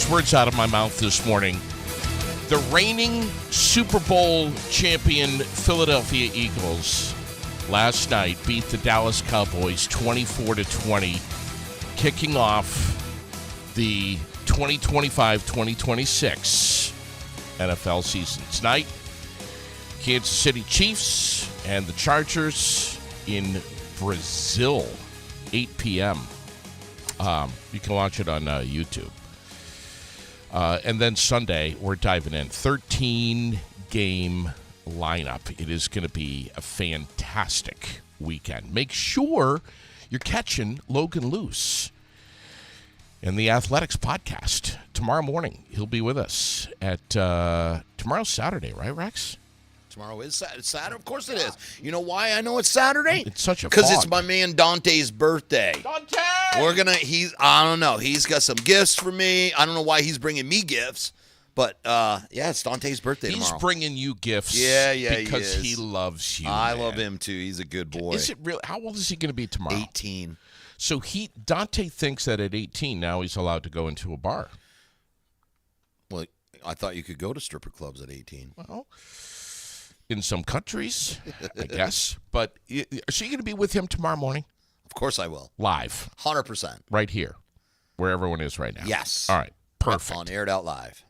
First words out of my mouth this morning. The reigning Super Bowl champion Philadelphia Eagles last night beat the Dallas Cowboys 24-20, kicking off the 2025-2026 NFL season. Tonight, Kansas City Chiefs and the Chargers in Brazil, 8 p.m. You can watch it on YouTube. And then Sunday, we're diving in. 13-game lineup. It is going to be a fantastic weekend. Make sure you're catching Logan Luce in the Athletics podcast tomorrow morning. He'll be with us at tomorrow's Saturday, right, Rex? Tomorrow is Saturday. Of course it is. You know why I know it's Saturday? It's such a because it's my man Dante's birthday. Dante! I don't know. He's got some gifts for me. I don't know why he's bringing me gifts, but it's Dante's birthday tomorrow. He's bringing you gifts. Because he loves you. I love him too. He's a good boy. Is it real? How old is he going to be tomorrow? 18. So Dante thinks that at 18 now he's allowed to go into a bar. Well, I thought you could go to stripper clubs at 18. Well, in some countries, I guess. But so you're going to be with him tomorrow morning? Of course I will. Live. 100%. Right here, where everyone is right now. Yes. All right. Perfect. On Aired Out Live.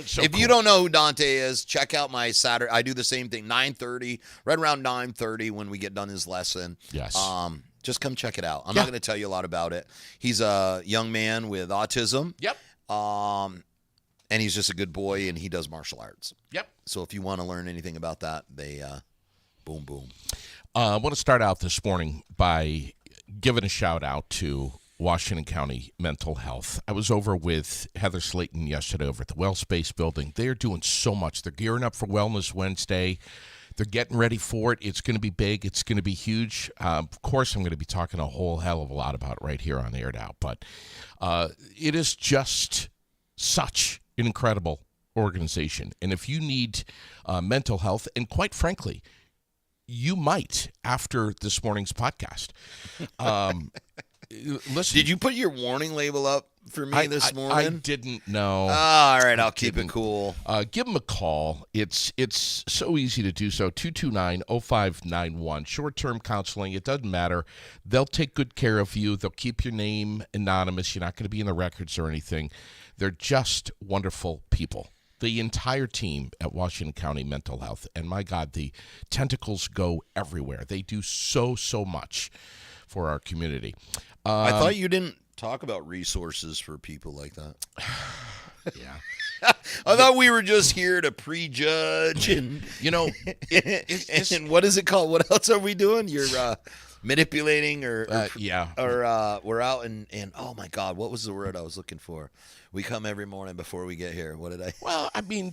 So if cool. you don't know who Dante is, check out my Saturday. I do the same thing, 9:30, right around 9:30 when we get done his lesson. Yes. Just come check it out. I'm not going to tell you a lot about it. He's a young man with autism. Yep. And he's just a good boy, and he does martial arts. Yep. So if you want to learn anything about that, boom, boom. I want to start out this morning by giving a shout out to Washington County Mental Health. I was over with Heather Slayton yesterday over at the WellSpace building. They're doing so much. They're gearing up for Wellness Wednesday. They're getting ready for it. It's going to be big. It's going to be huge. Of course, I'm going to be talking a whole hell of a lot about it right here on Aired Out. But it is just such an incredible organization. And if you need mental health, and quite frankly, you might after this morning's podcast. Listen. Did you put your warning label up for me this morning? I didn't know. All right, I'll keep it cool. Give them a call. It's so easy to do so. 229-0591. Short-term counseling. It doesn't matter. They'll take good care of you. They'll keep your name anonymous. You're not going to be in the records or anything. They're just wonderful people. The entire team at Washington County Mental Health. And my God, the tentacles go everywhere. They do so much for our community. I thought you didn't talk about resources for people like that. Yeah. I thought we were just here to prejudge and and what is it called? What else are we doing? You're manipulating or we're out and oh my God, what was the word I was looking for? We come every morning before we get here. What did I? Well, I mean,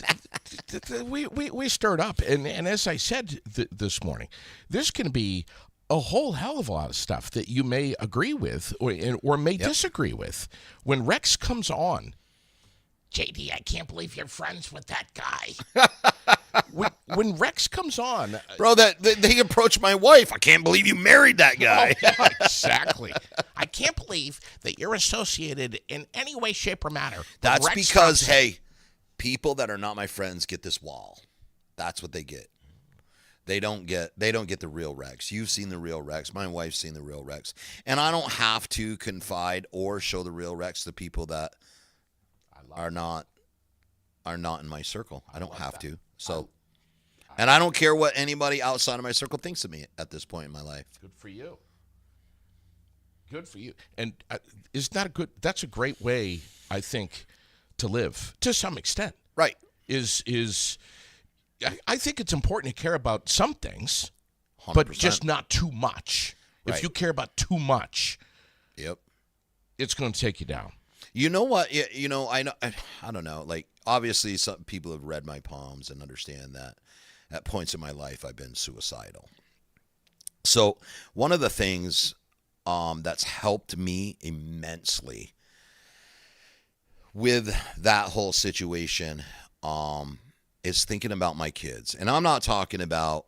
we stirred up, and as I said this morning, there's going to be a whole hell of a lot of stuff that you may agree with or may disagree with when Rex comes on. JD, I can't believe you're friends with that guy. when Rex comes on, bro, they approached my wife. I can't believe you married that guy. Oh, yeah, exactly. I can't believe that you're associated in any way, shape, or manner. That's Rex because Thompson. Hey, people that are not my friends get this wall. That's what they get. They don't get the real Rex. You've seen the real Rex. My wife's seen the real Rex, and I don't have to confide or show the real Rex to people that are not in my circle. I don't have to. So, and I don't care what anybody outside of my circle thinks of me at this point in my life. Good for you. Good for you. And isn't that that's a great way, I think, to live to some extent. Right. I think it's important to care about some things, 100%. but just not too much. Right. If you care about too much, yep, it's going to take you down. You know what? I don't know. Like, obviously, some people have read my poems and understand that at points in my life I've been suicidal. So one of the things that's helped me immensely with that whole situation is thinking about my kids. And I'm not talking about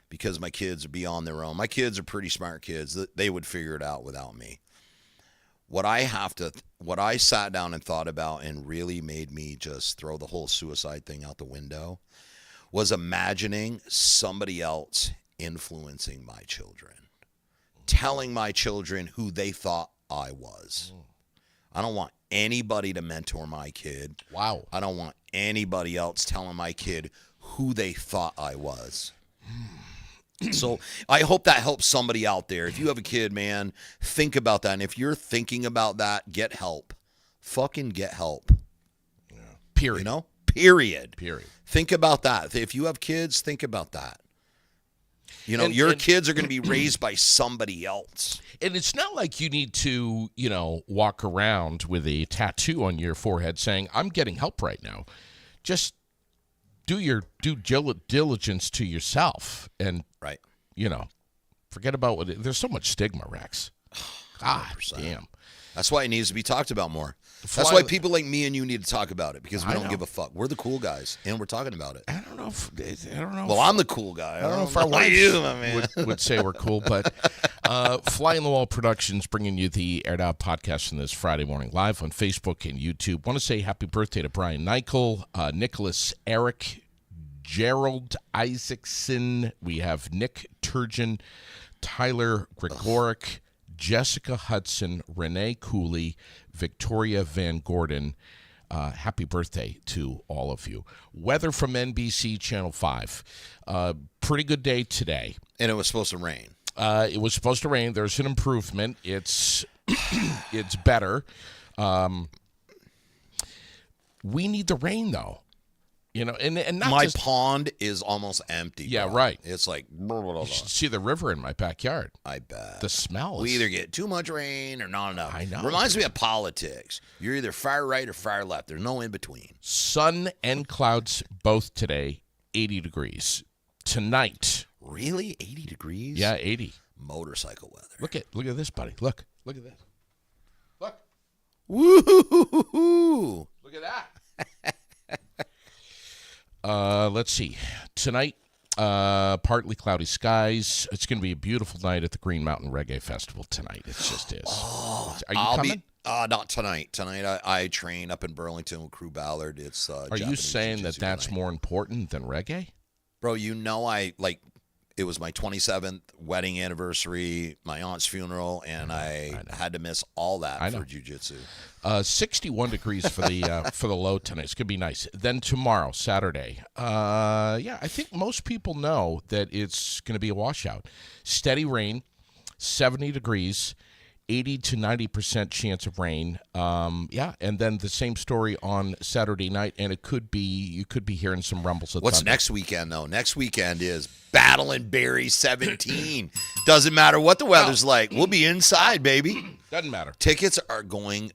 because my kids are beyond their own. My kids are pretty smart kids. They would figure it out without me. what I sat down and thought about and really made me just throw the whole suicide thing out the window was imagining somebody else influencing my children, telling my children who they thought I was. I don't want anybody to mentor my kid. Wow. I don't want anybody else telling my kid who they thought I was. So I hope that helps somebody out there. If you have a kid, man, think about that. And if you're thinking about that, get help. Fucking get help. Yeah. Period. You know? Period. Period. Think about that. If you have kids, think about that. You know, your kids are going to be raised by somebody else. And it's not like you need to, walk around with a tattoo on your forehead saying, I'm getting help right now. Just do your due diligence to yourself and, right. Forget about there's so much stigma, Rex. God 100%. damn. That's why it needs to be talked about more. That's why people like me and you need to talk about it, because we don't give a fuck. We're the cool guys, and we're talking about it. I don't know. Well, I'm the cool guy. I don't know if our wives would say we're cool, but Fly on the Wall Productions bringing you the Aired Out podcast on this Friday morning live on Facebook and YouTube. Want to say happy birthday to Brian Nichol, Nicholas Eric, Gerald Isaacson. We have Nick Turgeon, Tyler Gregoric, Jessica Hudson, Renee Cooley, Victoria Van Gordon. Happy birthday to all of you. Weather from NBC Channel 5. Pretty good day today. And it was supposed to rain. It was supposed to rain. There's an improvement. It's it's better. We need the rain, though. And not my pond is almost empty. Yeah, bro. right. It's like, you should see the river in my backyard. I bet. The smell. We either get too much rain or not enough. I know. Reminds me of politics. You're either far right or far left. There's no in between. Sun and clouds both today, 80 degrees. Tonight. Really? 80 degrees? Yeah, 80. Motorcycle weather. Look at this, buddy. Look at this. Look. Woo-hoo-hoo-hoo-hoo. Look at that. Let's see. Tonight, partly cloudy skies. It's going to be a beautiful night at the Green Mountain Reggae Festival tonight. It just is. Oh, are you coming? Not tonight. Tonight I train up in Burlington with Crew Ballard. It's Are Japanese you saying jiu-jitsu that's tonight. more important than reggae? Bro, it was my 27th wedding anniversary, my aunt's funeral, and I had to miss all that for jiu-jitsu. 61 degrees for the low tonight. It's going to be nice. Then tomorrow, Saturday. I think most people know that it's going to be a washout. Steady rain, 70 degrees, 80 to 90% chance of rain. And then the same story on Saturday night, and you could be hearing some rumbles of What's thunder. next weekend, though? Next weekend is Battle in Barrie 17. Doesn't matter what the weather's like. We'll be inside, baby. Doesn't matter. Tickets are going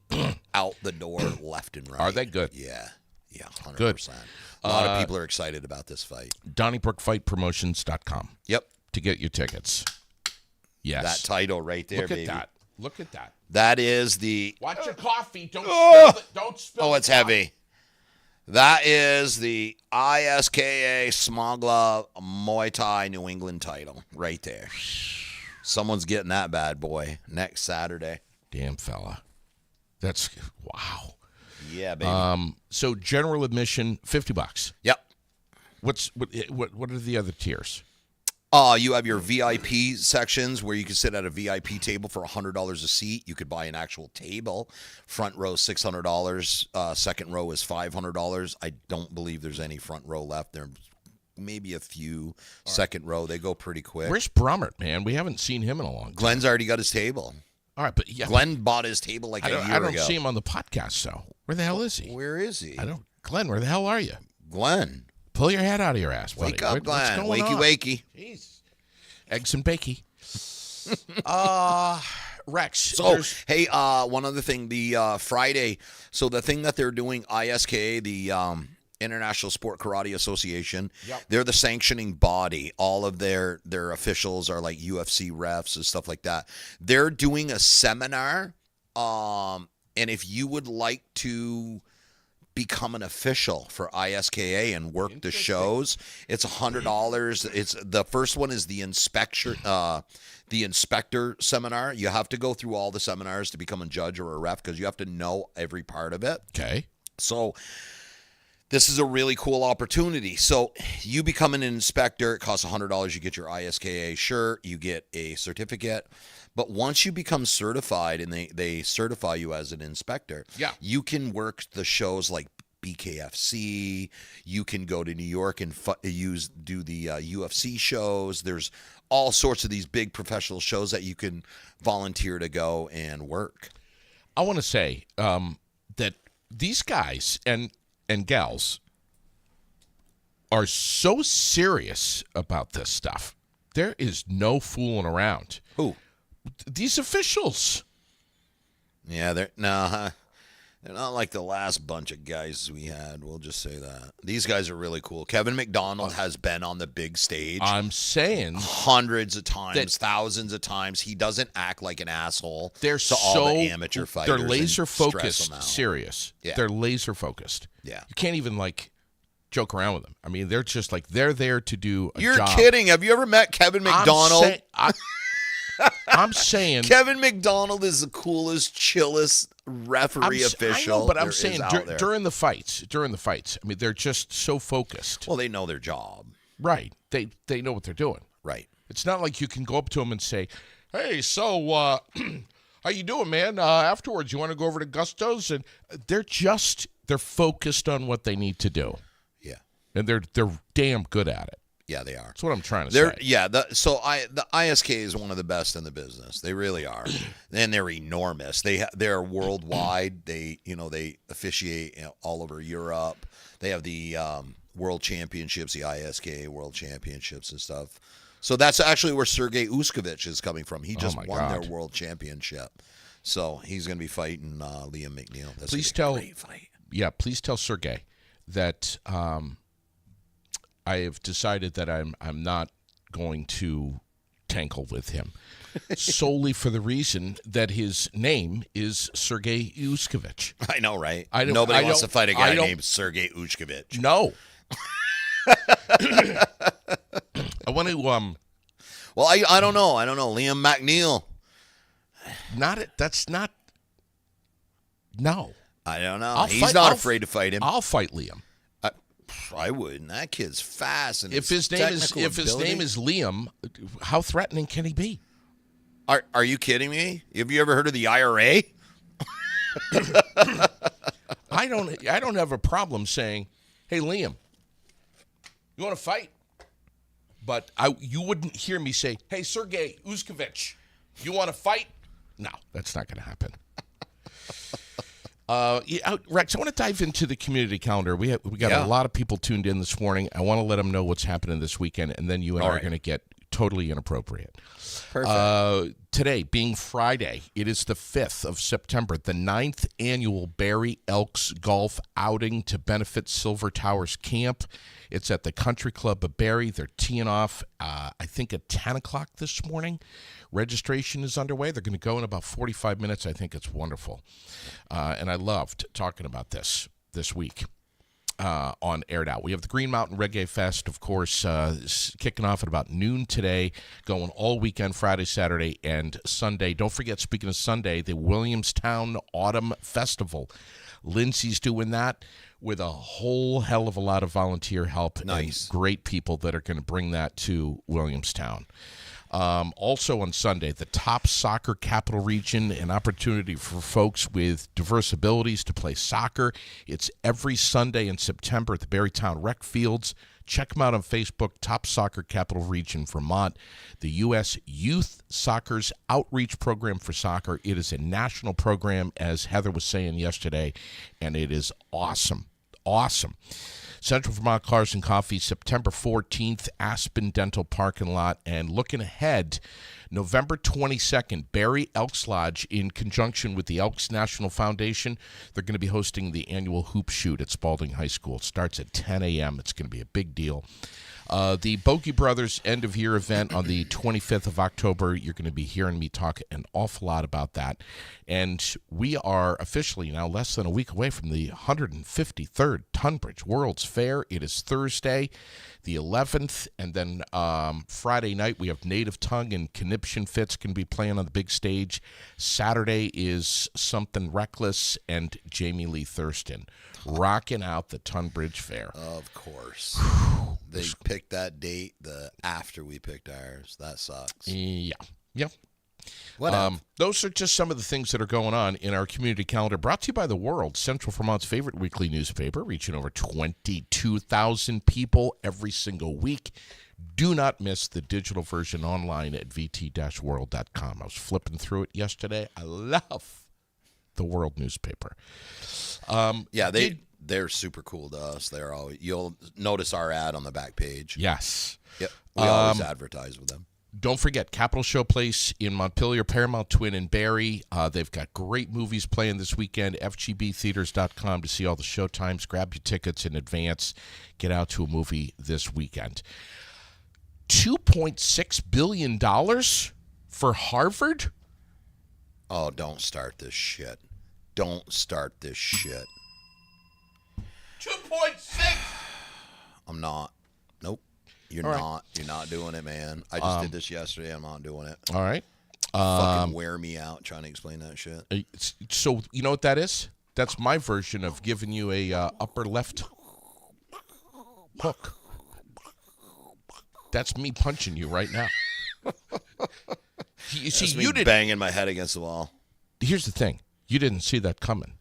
out the door left and right. Are they good? Yeah, 100%. Good. A lot of people are excited about this fight. DonnybrookFightPromotions.com. Yep. To get your tickets. Yes. That title right there, Look at baby. that. Look at that. That is the... Watch your coffee. Don't spill it. Don't spill Oh, it's heavy. That is the ISKA Small Glove Muay Thai New England title right there. Someone's getting that bad boy next Saturday. Damn fella. That's wow. Yeah, baby. So general admission, $50. Yep. What are the other tiers? You have your VIP sections where you can sit at a VIP table for $100 a seat. You could buy an actual table. Front row $600. Second row is $500. I don't believe there's any front row left. There maybe a few second row. They go pretty quick. Where's Brummert, man? We haven't seen him in a long time. Glenn's already got his table. All right, but yeah, Glenn bought his table like a year ago. I don't see him on the podcast, though. Where the hell is he? Where is he? Glenn, where the hell are you? Glenn. Pull your head out of your ass, buddy. Wake up, Glenn. What's going on? Wakey. Jeez. Eggs and bakey. Rex. So, hey, one other thing. The Friday, so the thing that they're doing, ISKA, the International Sport Karate Association, they're the sanctioning body. All of their officials are like UFC refs and stuff like that. They're doing a seminar, and if you would like to become an official for ISKA and work the shows. It's $100. It's the first one is the inspector seminar. You have to go through all the seminars to become a judge or a ref because you have to know every part of it. Okay. So this is a really cool opportunity. So you become an inspector. It costs $100. You get your ISKA shirt. You get a certificate. But once you become certified and they certify you as an inspector, you can work the shows like BKFC. You can go to New York and do the UFC shows. There's all sorts of these big professional shows that you can volunteer to go and work. I want to say that these guys and gals are so serious about this stuff. There is no fooling around. Who? These officials. Yeah, they're not like the last bunch of guys we had. We'll just say that. These guys are really cool. Kevin McDonald has been on the big stage. I'm saying hundreds of times, thousands of times. He doesn't act like an asshole. They're to all the amateur fighters. They're laser focused. Serious. Yeah. They're laser focused. Yeah. You can't even joke around with them. I mean, they're just they're there to do a You're job. kidding. Have you ever met Kevin McDonald? I'm saying Kevin McDonald is the coolest, chillest referee official. I know, but I'm there saying is out there. during the fights, I mean, they're just so focused. Well, they know their job. Right. They know what they're doing. Right. It's not like you can go up to them and say, "Hey, so how you doing, man? Afterwards, you want to go over to Gusto's?" And they're focused on what they need to do. Yeah. And they're damn good at it. Yeah, they are. That's what I'm trying to say. Yeah, the ISK is one of the best in the business. They really are, and they're enormous. They're worldwide. They officiate all over Europe. They have the World Championships, the ISK World Championships and stuff. So that's actually where Sergey Uskovich is coming from. He just won their World Championship. So he's going to be fighting Liam McNeil. That's a great fight. Yeah, please tell Sergey that. I have decided that I'm not going to tankle with him solely for the reason that his name is Sergey Uskovich. I know, right? Nobody wants to fight a guy named Sergey Uskovich. No. I want to. Well, I don't know. Liam McNeil. That's not. No. I don't know. He's not afraid to fight him. I'll fight Liam. I wouldn't. That kid's fast. And if his name is Liam, how threatening can he be? Are you kidding me? Have you ever heard of the IRA? I don't have a problem saying, "Hey, Liam, you want to fight?" But you wouldn't hear me say, "Hey, Sergey Uskovich, you want to fight?" No, that's not going to happen. Rex, I want to dive into the community calendar. We got a lot of people tuned in this morning. I want to let them know what's happening this weekend, and then you and I are going to get totally inappropriate. Perfect. Today, being Friday, it is the 5th of September, the 9th annual Barrie Elks Golf Outing to benefit Silver Towers Camp. It's at the Country Club of Barrie. They're teeing off, I think, at 10 o'clock this morning. Registration is underway. They're going to go in about 45 minutes. I think it's wonderful. And I loved talking about this week on Aired Out. We have the Green Mountain Reggae Fest, of course, kicking off at about noon today, going all weekend, Friday, Saturday, and Sunday. Don't forget, speaking of Sunday, the Williamstown Autumn Festival. Lindsay's doing that with a whole hell of a lot of volunteer help. Nice. And great people that are going to bring that to Williamstown. Also on Sunday, the Top Soccer Capital Region, an opportunity for folks with diverse abilities to play soccer. It's every Sunday in September at the Barrytown Rec Fields. Check them out on Facebook, Top Soccer Capital Region, Vermont. The U.S. Youth Soccer's Outreach Program for Soccer. It is a national program, as Heather was saying yesterday, and it is awesome. Awesome. Central Vermont Cars and Coffee, September 14th, Aspen Dental Parking Lot. And looking ahead, November 22nd, Barrie Elks Lodge, in conjunction with the Elks National Foundation, they're going to be hosting the annual hoop shoot at Spalding High School. It starts at 10 a.m. It's going to be a big deal. The Bogey Brothers end-of-year event on the 25th of October, you're going to be hearing me talk an awful lot about that. And we are officially now less than a week away from the 153rd Tunbridge World's Fair. It is Thursday, the 11th, and then Friday night we have Native Tongue and Conniption Fits going to be playing on the big stage. Saturday is Something Reckless and Jamie Lee Thurston rocking out the Tunbridge Fair. Of course. They picked that date after we picked ours. That sucks. Yeah. Yep. Whatever. Those are just some of the things that are going on in our community calendar, brought to you by The World, Central Vermont's favorite weekly newspaper, reaching over 22,000 people every single week. Do not miss the digital version online at vt-world.com. I was flipping through it yesterday. I love The World newspaper. They're super cool to us. You'll notice our ad on the back page. Yes. Yep. We always advertise with them. Don't forget, Capitol Showplace in Montpelier, Paramount Twin in Barrie. They've got great movies playing this weekend. FGBtheaters.com to see all the show times. Grab your tickets in advance. Get out to a movie this weekend. $2.6 billion for Harvard? Oh, don't start this shit. Don't start this shit. 2.6. I'm not. Nope. You're All right. not. You're not doing it, man. I just did this yesterday. I'm not doing it. All right. Fucking wear me out trying to explain that shit. So you know what that is? That's my version of giving you a upper left hook. That's me punching you right now. You see, That's me you didn't. banging my head against the wall. Here's the thing: you didn't see that coming.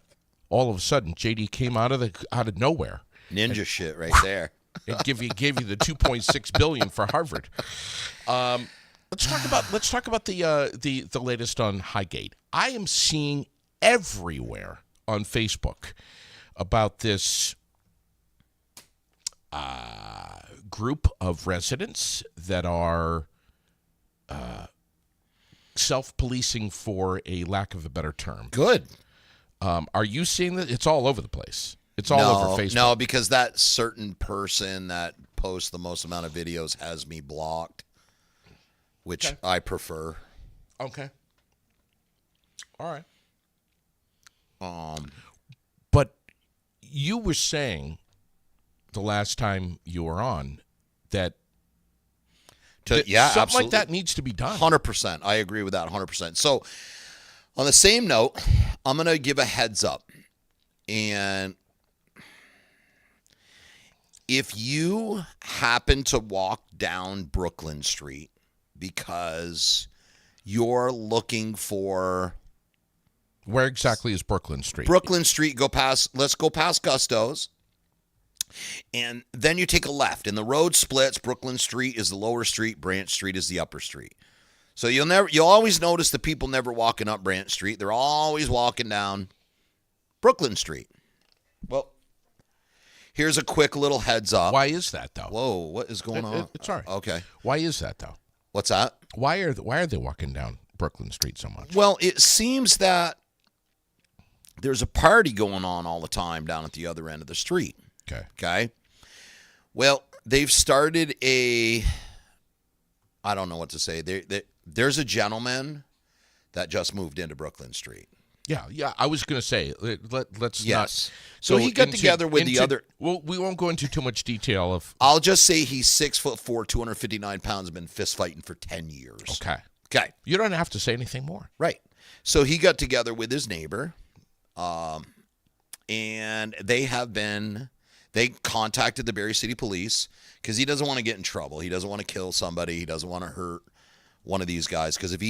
All of a sudden, JD came out of nowhere. Ninja shit right there. And gave you the $2.6 billion for Harvard. Let's talk about the latest on Highgate. I am seeing everywhere on Facebook about this group of residents that are self-policing, for a lack of a better term. Good. Are you seeing that? It's all over the place. It's all over Facebook. No, because that certain person that posts the most amount of videos has me blocked, which I prefer. Okay. All right. Um, But you were saying the last time you were on that something absolutely. like that needs to be done. 100%. I agree with that 100%. So, on the same note, I'm going to give a heads up. And if you happen to walk down Brooklyn Street because you're looking for Where exactly is Brooklyn Street? Brooklyn Street, let's go past Gusto's. And then you take a left, and the road splits. Brooklyn Street is the lower street. Branch Street is the upper street. So you'll always notice the people never walking up Branch Street. They're always walking down Brooklyn Street. Well, here's a quick little heads up. Why is that, though? Whoa, what is going on? It's all right. Okay. Why is that, though? What's that? Why are they walking down Brooklyn Street so much? Well, it seems that there's a party going on all the time down at the other end of the street. Okay. Well, they've started I don't know what to say. There's a gentleman that just moved into Brooklyn Street. Yeah. I was going to say, let's Yes. not. So he got together with the other. Well, we won't go into too much detail of. I'll just say he's 6'4", 259 pounds, been fist fighting for 10 years. Okay. You don't have to say anything more. Right. So he got together with his neighbor, and they contacted the Barrie City Police because he doesn't want to get in trouble. He doesn't want to kill somebody. He doesn't want to hurt one of these guys, because if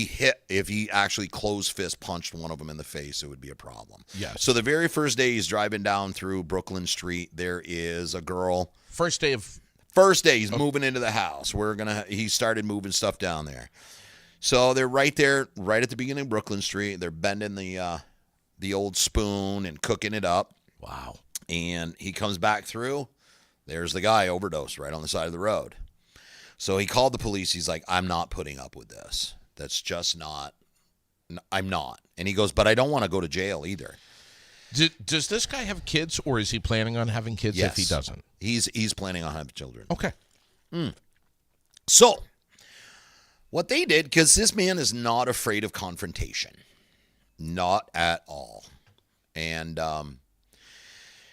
he actually closed fist punched one of them in the face, it would be a problem. Yes. So the very first day he's driving down through Brooklyn Street, there is a girl. First day he's moving into the house. He started moving stuff down there. So they're right there, right at the beginning of Brooklyn Street. They're bending the old spoon and cooking it up. Wow. And he comes back through. There's the guy overdosed right on the side of the road. So he called the police. He's like, I'm not putting up with this. That's just not. I'm not. And he goes, but I don't want to go to jail either. Does this guy have kids, or is he planning on having kids Yes. if he doesn't? He's planning on having children. Okay. So, what they did, because this man is not afraid of confrontation. Not at all. And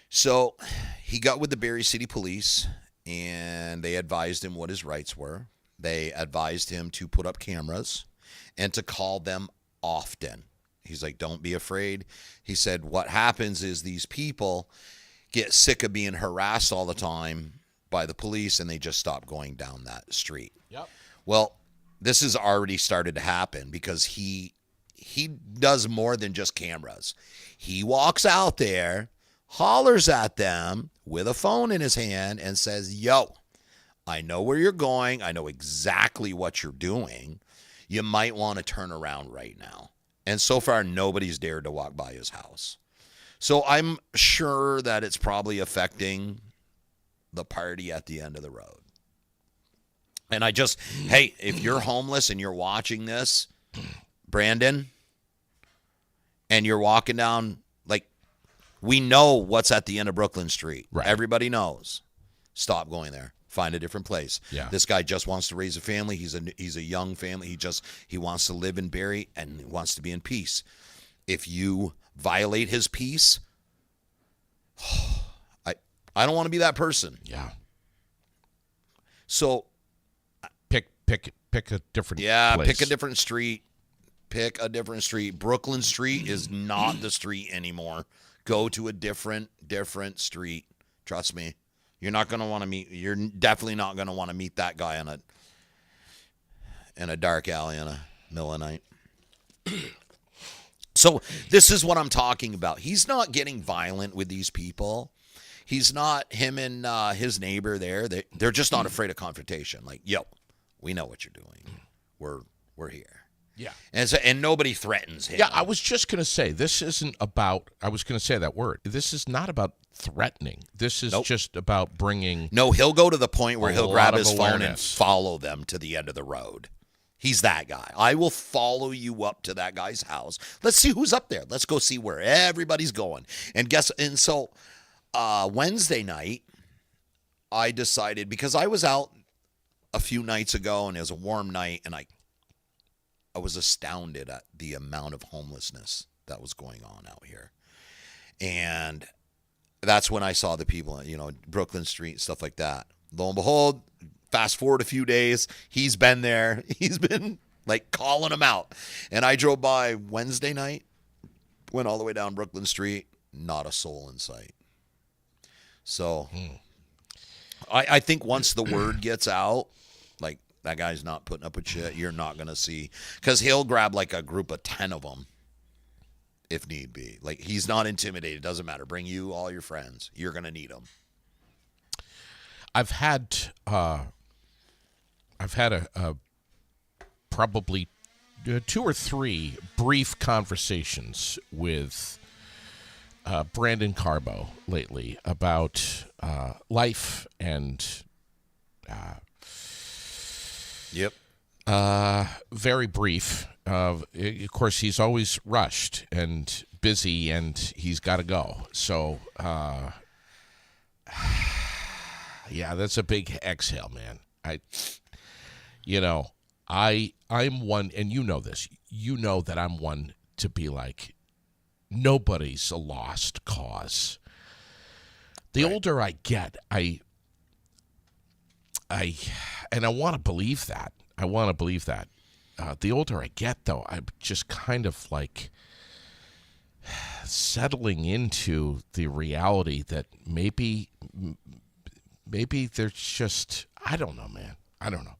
so he got with the Barrie City Police, and they advised him what his rights were. They advised him to put up cameras and to call them often. He's like, don't be afraid. He said, what happens is these people get sick of being harassed all the time by the police, and they just stop going down that street. Yep. Well, this has already started to happen because he does more than just cameras. He walks out there, hollers at them with a phone in his hand, and says, yo, I know where you're going. I know exactly what you're doing. You might want to turn around right now. And so far, nobody's dared to walk by his house. So I'm sure that it's probably affecting the party at the end of the road. And hey, if you're homeless and you're watching this, Brandon, and you're walking down, like, we know what's at the end of Brooklyn Street. Right. Everybody knows. Stop going there. Find a different place. Yeah. This guy just wants to raise a family. He's a young family. He wants to live in Barrie and wants to be in peace. If you violate his peace, I don't want to be that person. Yeah. So Pick a different place. pick a different street. Pick a different street. Brooklyn Street is not the street anymore. Go to a different street. Trust me. You're definitely not going to want to meet that guy in a dark alley in a middle of the night. So this is what I'm talking about. He's not getting violent with these people. He's not, him and his neighbor there. They're just not afraid of confrontation. Like, yo, we know what you're doing. We're here. Yeah. And nobody threatens him. Yeah, I was just going to say, I was going to say that word. This is not about threatening. This is just about bringing. No, he'll go to the point where he'll grab his phone and awareness. follow them to the end of the road. He's that guy. I will follow you up to that guy's house. Let's see who's up there. Let's go see where everybody's going. And so Wednesday night, I decided, because I was out a few nights ago and it was a warm night, and I was astounded at the amount of homelessness that was going on out here. And that's when I saw the people, Brooklyn Street, stuff like that. Lo and behold, fast forward a few days, he's been there. He's been like calling them out. And I drove by Wednesday night, went all the way down Brooklyn Street, not a soul in sight. So I think once the word gets out, like, that guy's not putting up with shit, you're not going to see. Because he'll grab like a group of 10 of them if need be. Like, he's not intimidated. Doesn't matter. Bring you all your friends. You're going to need them. I've had a probably 2 or 3 brief conversations with Brandon Carbo lately about life and Yep. very brief. Of course, he's always rushed and busy, and he's got to go. So, yeah, that's a big exhale, man. I'm one, and you know this. You know that I'm one to be like, nobody's a lost cause. The older I get, I want to believe that. The older I get, though, I'm just kind of like settling into the reality that maybe there's just, I don't know, man. I don't know.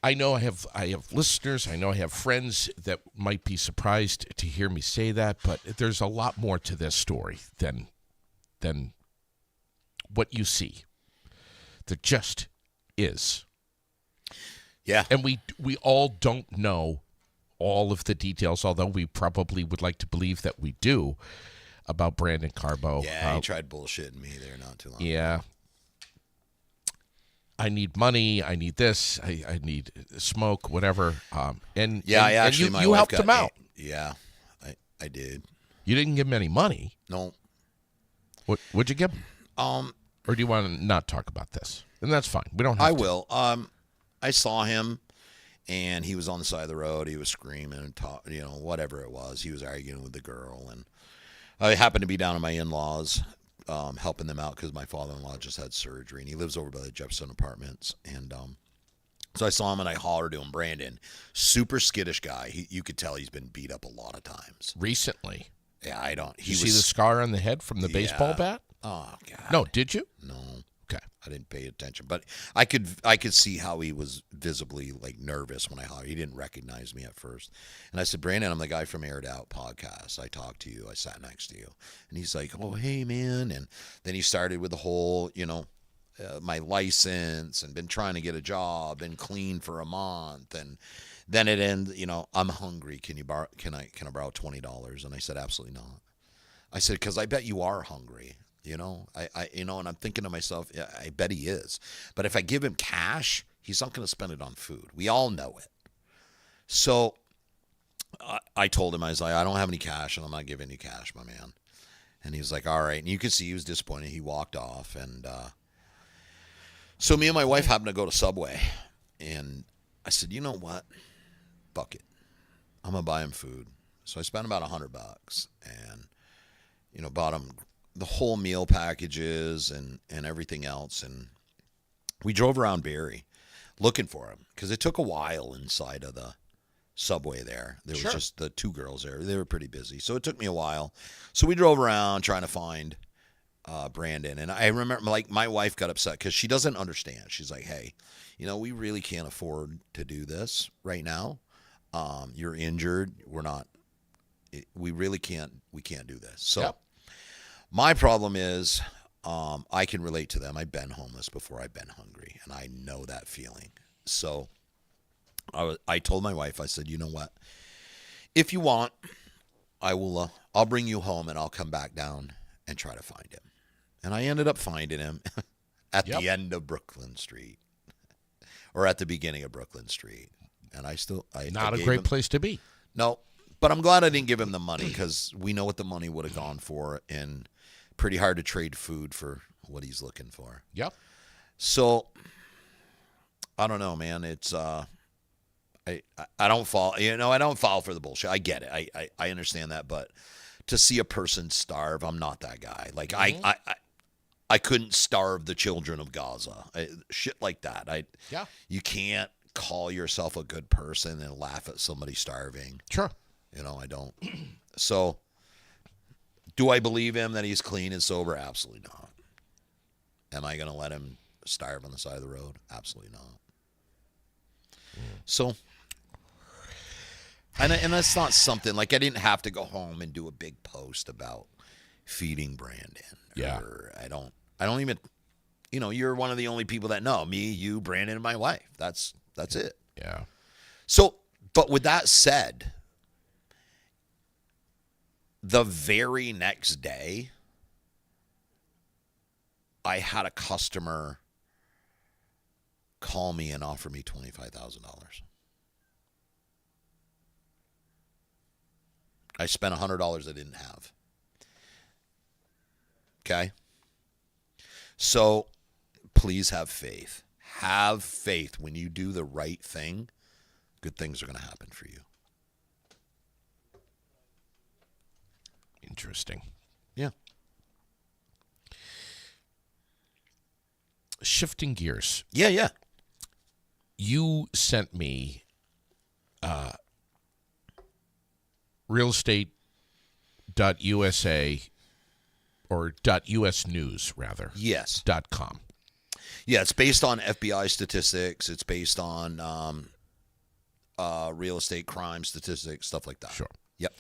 I know I have listeners. I know I have friends that might be surprised to hear me say that, but there's a lot more to this story than what you see. There just is. Yeah. And we all don't know all of the details, although we probably would like to believe that we do, about Brandon Carbo. Yeah, he tried bullshitting me there not too long ago. Yeah. I need money. I need this. I need smoke, whatever. And my you wife helped got him out. Yeah, I did. You didn't give him any money. No. What'd you give him? Or do you want to not talk about this? And that's fine. We don't have I to. will. I saw him, and he was on the side of the road. He was screaming and whatever it was. He was arguing with the girl, and I happened to be down at my in-laws, helping them out because my father-in-law just had surgery, and he lives over by the Jefferson Apartments. And so I saw him, and I hollered to him, Brandon, super skittish guy. You could tell he's been beat up a lot of times. Recently. Yeah, I don't. Did you see the scar on the head from the baseball bat? Oh, God. No, did you? No. Okay. I didn't pay attention, but I could see how he was visibly like nervous when I hollered. He didn't recognize me at first, and I said, "Brandon, I'm the guy from Aired Out podcast. I talked to you. I sat next to you." And he's like, "Oh, hey, man." And then he started with the whole, my license and been trying to get a job and clean for a month, and then it ended. I'm hungry. Can I borrow $20? And I said, absolutely not. I said, because I bet you are hungry. And I'm thinking to myself, yeah, I bet he is. But if I give him cash, he's not going to spend it on food. We all know it. So I told him, I was like, I don't have any cash, and I'm not giving you cash, my man. And he was like, all right. And you could see he was disappointed. He walked off. And so me and my wife happened to go to Subway. And I said, you know what? Fuck it. I'm going to buy him food. So I spent about $100 and, bought him the whole meal packages and everything else. And we drove around Barrie looking for him because it took a while inside of the Subway there. There was just the two girls there. They were pretty busy. So it took me a while. So we drove around trying to find Brandon. And I remember, like, my wife got upset because she doesn't understand. She's like, hey, we really can't afford to do this right now. You're injured. We really can't do this. So yep. My problem is I can relate to them. I've been homeless before. I've been hungry, and I know that feeling. So I told my wife, I said, you know what? If you want, I'll bring you home, and I'll come back down and try to find him. And I ended up finding him at the end of Brooklyn Street or at the beginning of Brooklyn Street. And not a great place to be. No, but I'm glad I didn't give him the money because we know what the money would have gone for, and pretty hard to trade food for what he's looking for. Yep. So I don't know, man. It's I don't fall. I don't fall for the bullshit. I get it. I understand that, but to see a person starve, I'm not that guy. Like I couldn't starve the children of Gaza. Shit like that. You can't call yourself a good person and laugh at somebody starving. Sure. I don't. So, do I believe him that he's clean and sober? Absolutely not. Am I going to let him starve on the side of the road? Absolutely not. So, and that's not something, like, I didn't have to go home and do a big post about feeding Brandon. Yeah. Or I don't even, you're one of the only people that know me, you, Brandon, and my wife. That's it. Yeah. So, but with that said, the very next day, I had a customer call me and offer me $25,000. I spent $100 I didn't have. Okay? So, please have faith. Have faith. When you do the right thing, good things are going to happen for you. Interesting. Yeah. Shifting gears. Yeah. You sent me realestate.usa or .us news rather. Yes. .com. Yeah, it's based on FBI statistics. It's based on real estate crime statistics, stuff like that. Sure. Yep.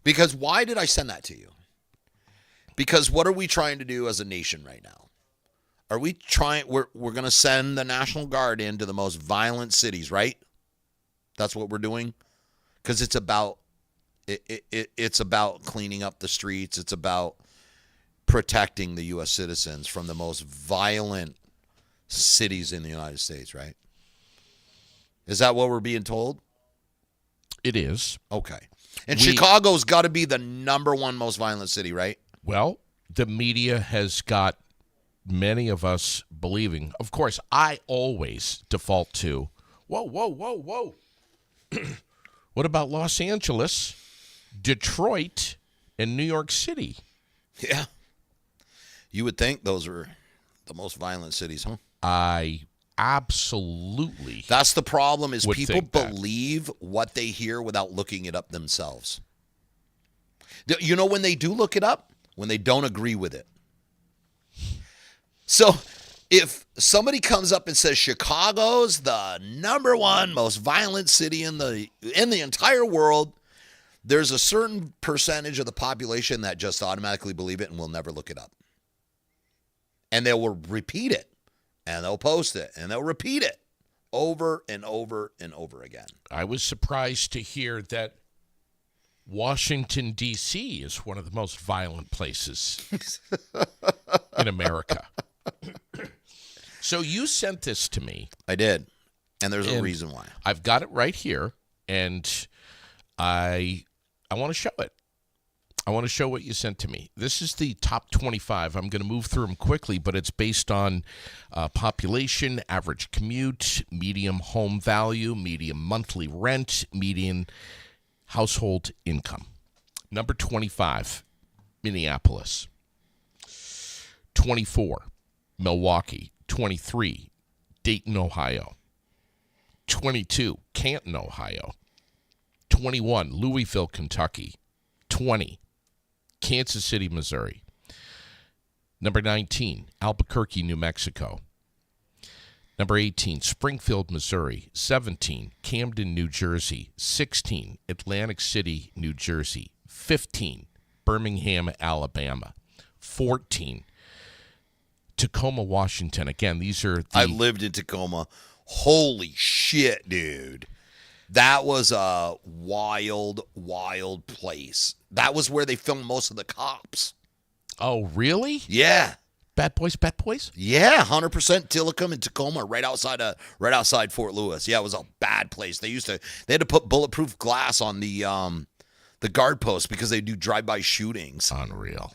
Because why did I send that to you? Because what are we trying to do as a nation right now? Are we trying? We're going to send the National Guard into the most violent cities, right? That's what we're doing. Because it's about it's about cleaning up the streets. It's about protecting the U.S. citizens from the most violent cities in the United States, right? Is that what we're being told? It is. Okay. And Chicago's got to be the number one most violent city, right? Well, the media has got many of us believing. Of course, I always default to, whoa. What about Los Angeles, Detroit, and New York City? Yeah. You would think those were the most violent cities, huh? I absolutely. That's the problem is people that. believe what they hear without looking it up themselves. You know when they do look it up? When they don't agree with it. So if somebody comes up and says Chicago's the number one most violent city in the entire world, there's a certain percentage of the population that just automatically believe it and will never look it up. And they will repeat it, and they'll post it, and they'll repeat it over and over and over again. I was surprised to hear that Washington, D.C. is one of the most violent places in America. So you sent this to me. I did, and there's a reason why. I've got it right here, and I want to show it. I want to show what you sent to me. This is the top 25. I'm going to move through them quickly, but it's based on population, average commute, medium home value, medium monthly rent, median household income. Number 25, Minneapolis. 24, Milwaukee. 23, Dayton, Ohio. 22, Canton, Ohio. 21, Louisville, Kentucky. 20, Kansas City, Missouri. Number 19, Albuquerque, New Mexico. Number 18, Springfield, Missouri. 17, Camden, New Jersey. 16, Atlantic City, New Jersey. 15, Birmingham, Alabama. 14, Tacoma, Washington. Again, these are I lived in Tacoma. Holy shit, dude. That was a wild, wild place. That was where they filmed most of the cops. Oh, really? Yeah. Bad Boys? Yeah, 100% Tillicum and Tacoma, right outside Fort Lewis. Yeah, it was a bad place. They had to put bulletproof glass on the guard posts because they do drive-by shootings. Unreal.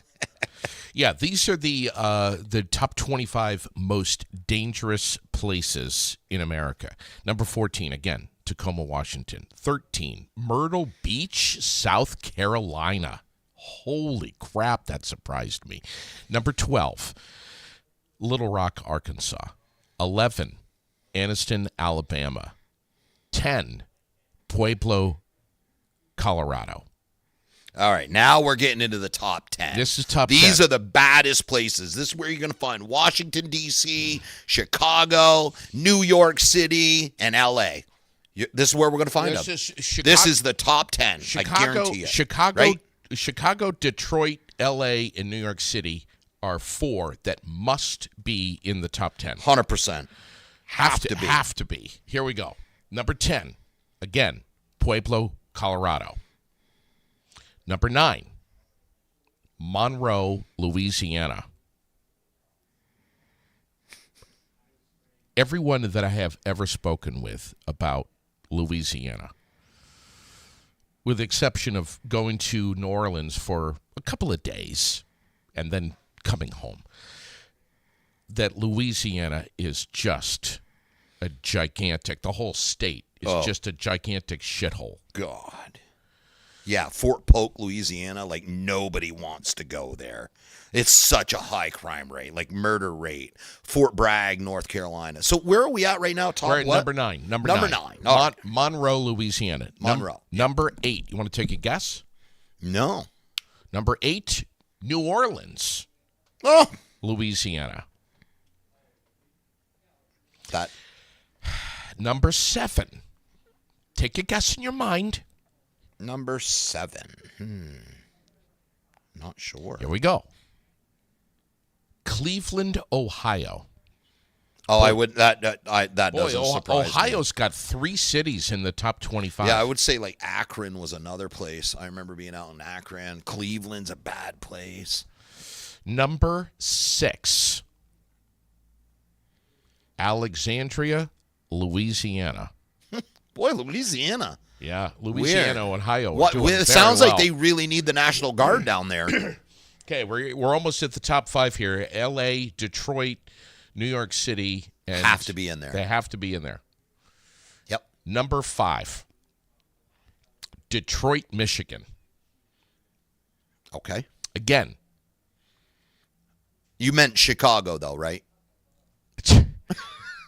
Yeah, these are the top 25 most dangerous places in America. Number 14, again, Tacoma, Washington. 13, Myrtle Beach, South Carolina. Holy crap, that surprised me. Number 12, Little Rock, Arkansas. 11, Anniston, Alabama. 10, Pueblo, Colorado. All right, now we're getting into the top 10. This is top 10. These are the baddest places. This is where you're going to find Washington, D.C., Chicago, New York City, and L.A. This is where we're going to find them. This is the top 10, I guarantee you. Chicago, Detroit, L.A., and New York City are 4 that must be in the top 10. 100%. Have to be. Here we go. Number 10, again, Pueblo, Colorado. Number 9, Monroe, Louisiana. Everyone that I have ever spoken with about Louisiana, with the exception of going to New Orleans for a couple of days and then coming home, that Louisiana is just a gigantic, the whole state is just a gigantic shithole. God. Yeah, Fort Polk, Louisiana, like nobody wants to go there. It's such a high crime rate, like murder rate. Fort Bragg, North Carolina. So where are we at right now? We're at number 9. Number 9. Monroe, Louisiana. Monroe. Number 8. You want to take a guess? No. Number 8, New Orleans, Louisiana. That. Number 7. Take a guess in your mind. Number 7. Not sure. Here we go. Cleveland, Ohio. Oh, I would that doesn't surprise Ohio's me. got 3 cities in the top 25. Yeah, I would say like Akron was another place. I remember being out in Akron. Cleveland's a bad place. Number 6. Alexandria, Louisiana. Boy, Louisiana. Yeah, Louisiana, Ohio. It sounds like they really need the National Guard down there. Okay, we're almost at the top 5 here. L.A., Detroit, New York City. And have to be in there. They have to be in there. Yep. Number 5, Detroit, Michigan. Okay. Again. You meant Chicago, though, right?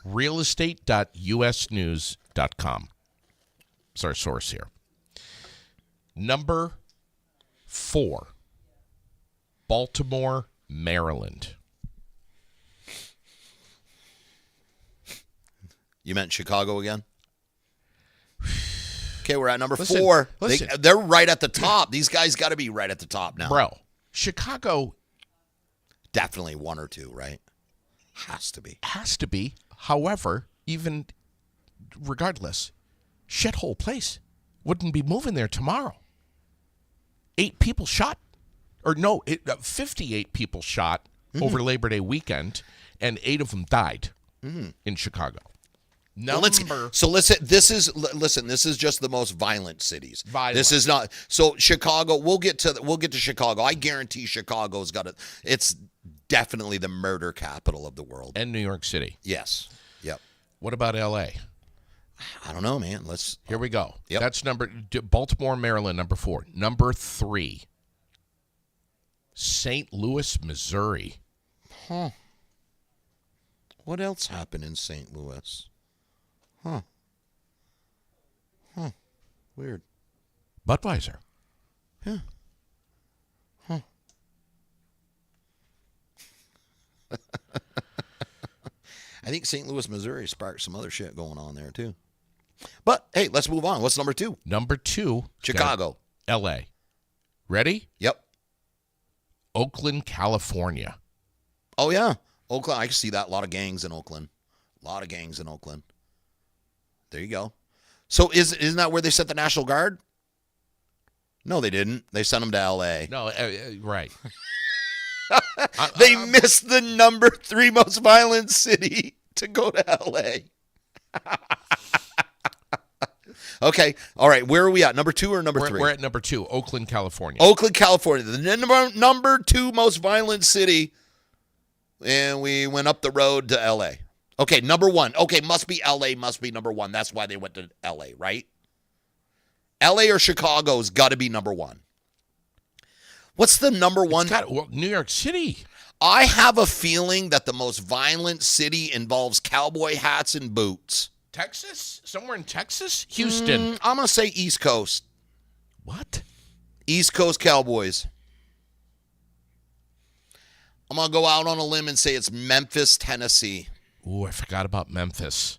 Realestate.usnews.com. It's our source here. Number 4, Baltimore, Maryland. You meant Chicago again? Okay, we're at number Listen, 4. listen. They're right at the top. These guys got to be right at the top now. Bro, Chicago Definitely 1 or 2, right? Has to be. has to be. However, even regardless, shithole place. Wouldn't be moving there tomorrow. 8 people shot. Or no, 58 people shot over Labor Day weekend, and 8 of them died in Chicago. Listen, this is just the most violent cities. This is not. So Chicago, we'll get to Chicago. I guarantee Chicago's got it. It's definitely the murder capital of the world. And New York City. Yes. Yep. What about L.A.? I don't know, man. Here we go. Yep. That's Baltimore, Maryland, number 4. Number 3, St. Louis, Missouri. Huh. What else happened in St. Louis? Huh. Weird. Budweiser. Yeah. Huh. I think St. Louis, Missouri sparked some other shit going on there, too. But, hey, let's move on. What's number 2? Number 2, Chicago. L.A. Ready? Yep. Oakland, California. Oh, yeah. Oakland. I can see that. A lot of gangs in Oakland. There you go. So isn't that where they sent the National Guard? No, they didn't. They sent them to L.A. No, right. They missed the number 3 most violent city to go to L.A. Okay. All right. Where are we at? Number 2 or number 3? We're at number 2, Oakland, California. Oakland, California. The number 2 most violent city. And we went up the road to L.A. Okay, number 1. Okay, must be L.A., must be number 1. That's why they went to L.A., right? L.A. or Chicago's got to be number 1. What's the number 1? New York City. I have a feeling that the most violent city involves cowboy hats and boots. Texas? Somewhere in Texas? Houston. I'm going to say East Coast. What? East Coast Cowboys. I'm going to go out on a limb and say it's Memphis, Tennessee. Ooh, I forgot about Memphis.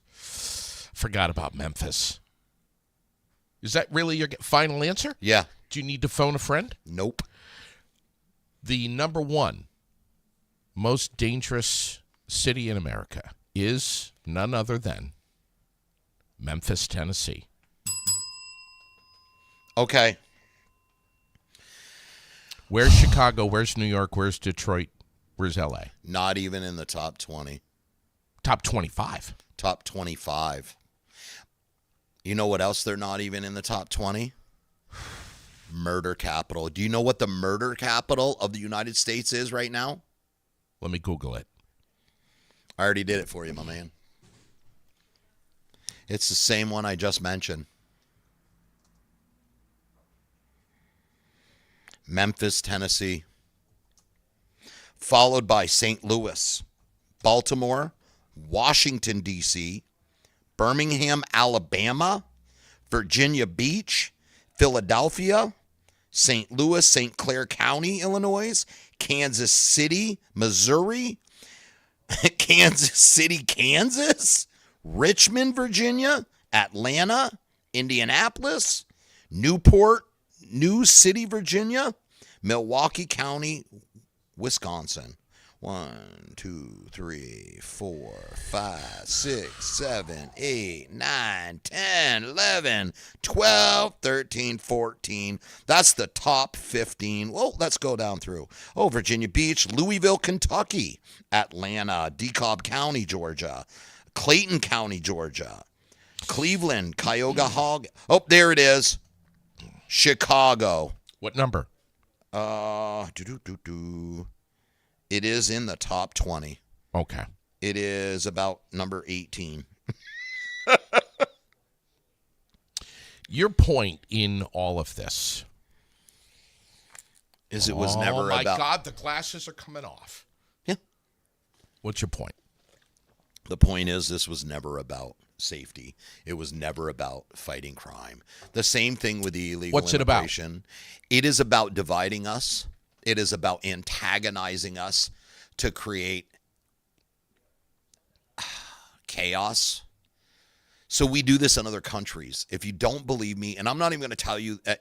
Is that really your final answer? Yeah. Do you need to phone a friend? Nope. The number 1 most dangerous city in America is none other than Memphis, Tennessee. Okay. Where's Chicago? Where's New York? Where's Detroit? Where's L.A.? Not even in the top 20. Top 25. Top 25. You know what else they're not even in the top 20? Murder capital. Do you know what the murder capital of the United States is right now? Let me Google it. I already did it for you, my man. It's the same one I just mentioned. Memphis, Tennessee. Followed by St. Louis, Baltimore, Washington, D.C., Birmingham, Alabama, Virginia Beach, Philadelphia, St. Louis, St. Clair County, Illinois, Kansas City, Missouri, Kansas City, Kansas, Richmond, Virginia, Atlanta, Indianapolis, Newport, New City, Virginia, Milwaukee County, Wisconsin. 1, 2, 3, 4, 5, 6, 7, 8, 9, 10, 11, 12, 13, 14. That's the top 15. Well, let's go down through. Virginia Beach, Louisville, Kentucky, Atlanta, DeKalb County, Georgia, Clayton County, Georgia. Cleveland, Cuyahoga. Oh, there it is. Chicago. What number? It is in the top 20. Okay. It is about number 18. Your point in all of this is it was never about... Oh, my about... God, the glasses are coming off. Yeah. What's your point? The point is this was never about safety. It was never about fighting crime. The same thing with the illegal immigration. It is about dividing us. It is about antagonizing us to create chaos. So we do this in other countries. If you don't believe me, and I'm not even going to tell you, I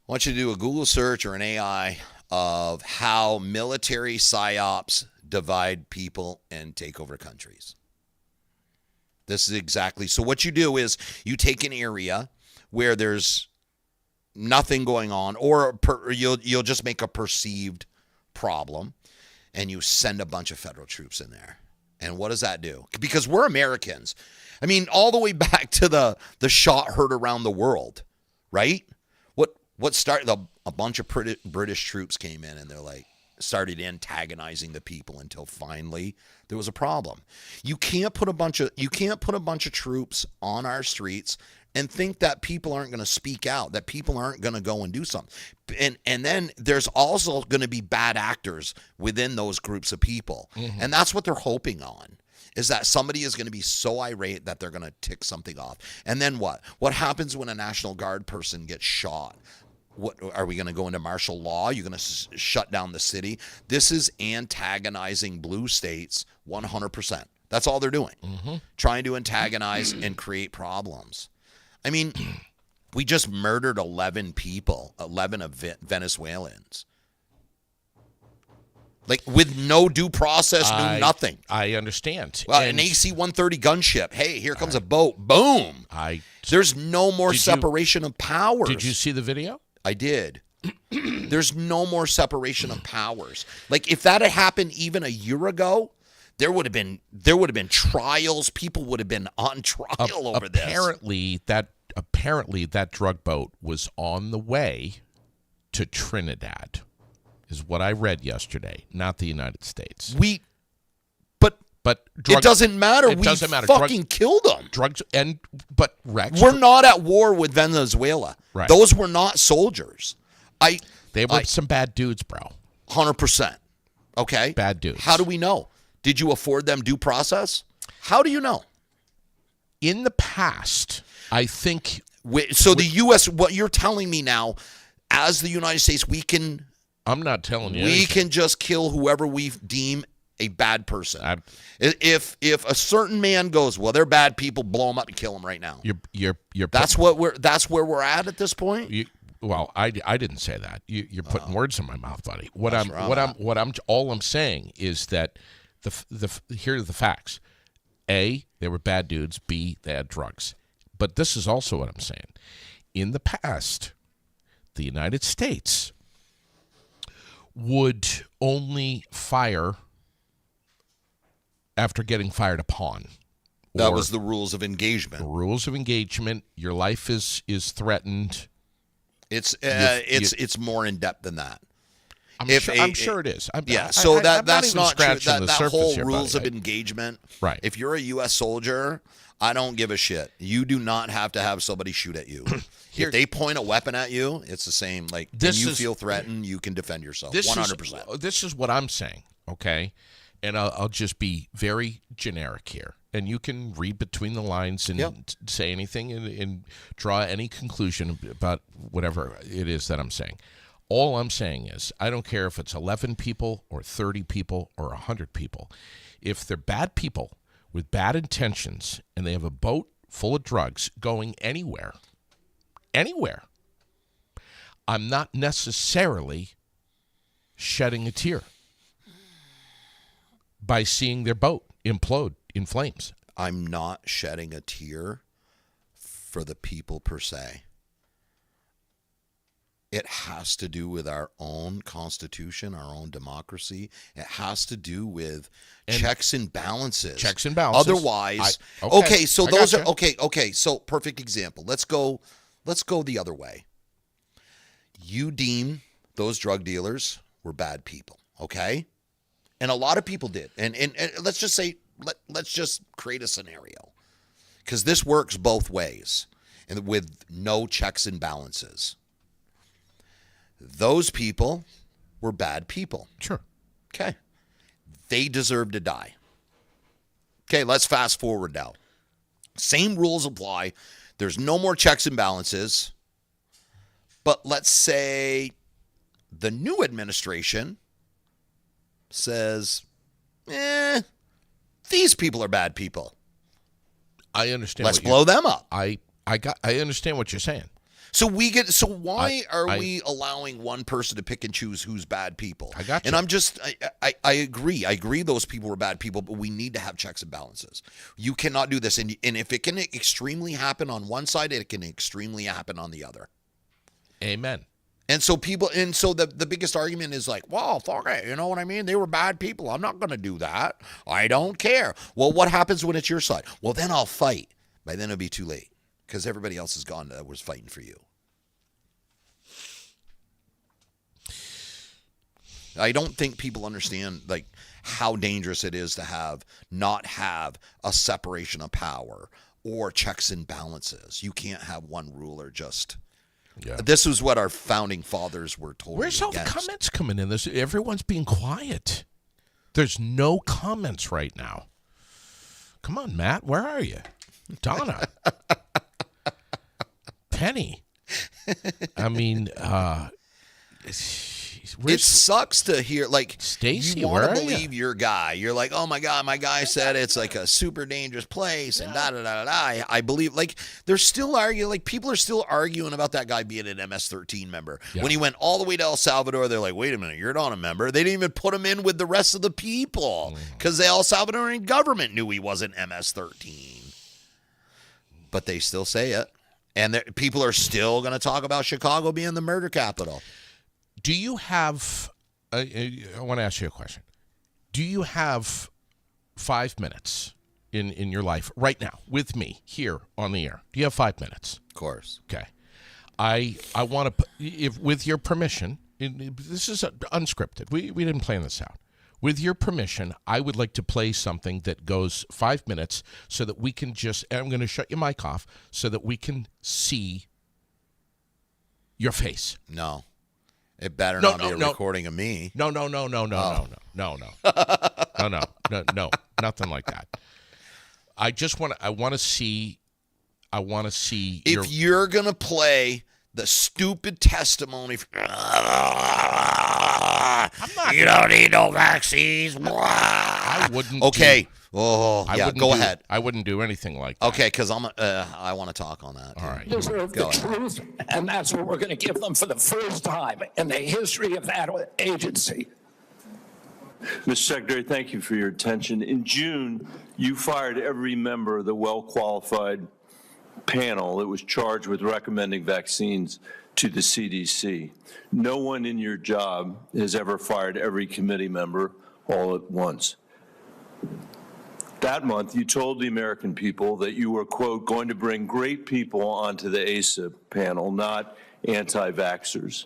want you to do a Google search or an AI of how military psyops divide people and take over countries. This is exactly. So what you do is you take an area where there's nothing going on, or you'll just make a perceived problem, and you send a bunch of federal troops in there. And what does that do? Because we're Americans. I mean, all the way back to the shot heard around the world, right? What started? A bunch of British troops came in, and they're like, started antagonizing the people until finally there was a problem. You can't put a bunch of troops on our streets and think that people aren't going to speak out, that people aren't going to go and do something. And then there's also going to be bad actors within those groups of people. Mm-hmm. And that's what they're hoping on, is that somebody is going to be so irate that they're going to tick something off. And then what? What happens when a National Guard person gets shot? What are we going to go into martial law? You're going to shut down the city? This is antagonizing blue states 100%. That's all they're doing. Mm-hmm. Trying to antagonize and create problems. I mean, we just murdered 11 people, 11 of Venezuelans. Like, with no due process, nothing. I understand. Well, an AC-130 gunship. Hey, here comes a boat. Boom. There's no more separation of powers. Did you see the video? I did. There's no more separation of powers. Like, if that had happened even a year ago, there would have been trials. People would have been on trial over this. Apparently that drug boat was on the way to Trinidad, is what I read yesterday, not the United States. But it doesn't matter. We fucking killed them. But Rex, we're not at war with Venezuela. Right. Those were not soldiers. They were some bad dudes, bro. 100%. Okay. Bad dudes. How do we know? Did you afford them due process? How do you know? In the past, I think. The U.S. What you're telling me now, as the United States, we can. I'm not telling you. We can just kill whoever we deem a bad person. If a certain man goes, well, they're bad people, blow them up and kill them right now. That's where we're at this point. I didn't say that. You're putting words in my mouth, buddy. All I'm saying is that here are the facts. A, they were bad dudes. B, they had drugs. But this is also what I'm saying. In the past, the United States would only fire after getting fired upon. That was the rules of engagement. Rules of engagement. Your life is threatened. It's more in depth than that. I'm sure it is. So that's not true. That whole here, rules buddy. of engagement. Right. If you're a U.S. soldier, I don't give a shit. You do not have to have somebody shoot at you. If they point a weapon at you, it's the same. Like, when you feel threatened, you can defend yourself. 100%. This is what I'm saying. Okay. And I'll just be very generic here. And you can read between the lines and say anything and draw any conclusion about whatever it is that I'm saying. All I'm saying is, I don't care if it's 11 people or 30 people or 100 people. If they're bad people with bad intentions and they have a boat full of drugs going anywhere, I'm not necessarily shedding a tear by seeing their boat implode in flames. I'm not shedding a tear for the people per se. It has to do with our own constitution, our own democracy. It has to do with checks and balances. Checks and balances. Otherwise, okay, so those are okay. So perfect example. Let's go the other way. You deem those drug dealers were bad people, okay? And a lot of people did. And let's just say let's just create a scenario, because this works both ways, and with no checks and balances. Those people were bad people. Sure. Okay. They deserve to die. Okay, let's fast forward now. Same rules apply. There's no more checks and balances. But let's say the new administration says, these people are bad people. I understand. Let's blow them up. I understand what you're saying. So why are we allowing one person to pick and choose who's bad people? I got you. And I agree. I agree those people were bad people, but we need to have checks and balances. You cannot do this. And if it can extremely happen on one side, it can extremely happen on the other. Amen. And so the biggest argument is like, well, fuck it. You know what I mean? They were bad people. I'm not going to do that. I don't care. Well, what happens when it's your side? Well, then I'll fight. By then it'll be too late, because everybody else is gone that was fighting for you. I don't think people understand like how dangerous it is to not have a separation of power or checks and balances. You can't have one ruler just. Yeah. This is what our founding fathers were told. Where's all the comments coming in? Everyone's being quiet. There's no comments right now. Come on, Matt. Where are you? Donna. Penny. I mean, it sucks to hear, like, Stacy, you want to believe your guy. You're like, oh my God, my guy said it's like a super dangerous place and da-da-da-da-da. I believe, like, they're still arguing, like, people are still arguing about that guy being an MS-13 member. Yeah. When he went all the way to El Salvador, they're like, wait a minute, you're not a member. They didn't even put him in with the rest of the people because the El Salvadorian government knew he wasn't MS-13. But they still say it. And people are still going to talk about Chicago being the murder capital. Do you have, I want to ask you a question. Do you have 5 minutes in your life right now with me here on the air? Do you have 5 minutes? Of course. Okay. I want to, if with your permission, this is unscripted. We didn't plan this out. With your permission, I would like to play something that goes 5 minutes so that we can and I'm going to shut your mic off so that we can see your face. No. It better not be a recording of me. No, nothing like that. I want to see. If you're gonna play the stupid testimony, you don't need no vaccines. I wouldn't. Okay. Go ahead. I wouldn't do anything like that. Okay, because I want to talk on that. All right. Deserve the truth, and that's what we're going to give them for the first time in the history of that agency. Mr. Secretary, thank you for your attention. In June, you fired every member of the well-qualified panel that was charged with recommending vaccines to the CDC. No one in your job has ever fired every committee member all at once. That month, you told the American people that you were, quote, going to bring great people onto the ACIP panel, not anti-vaxxers.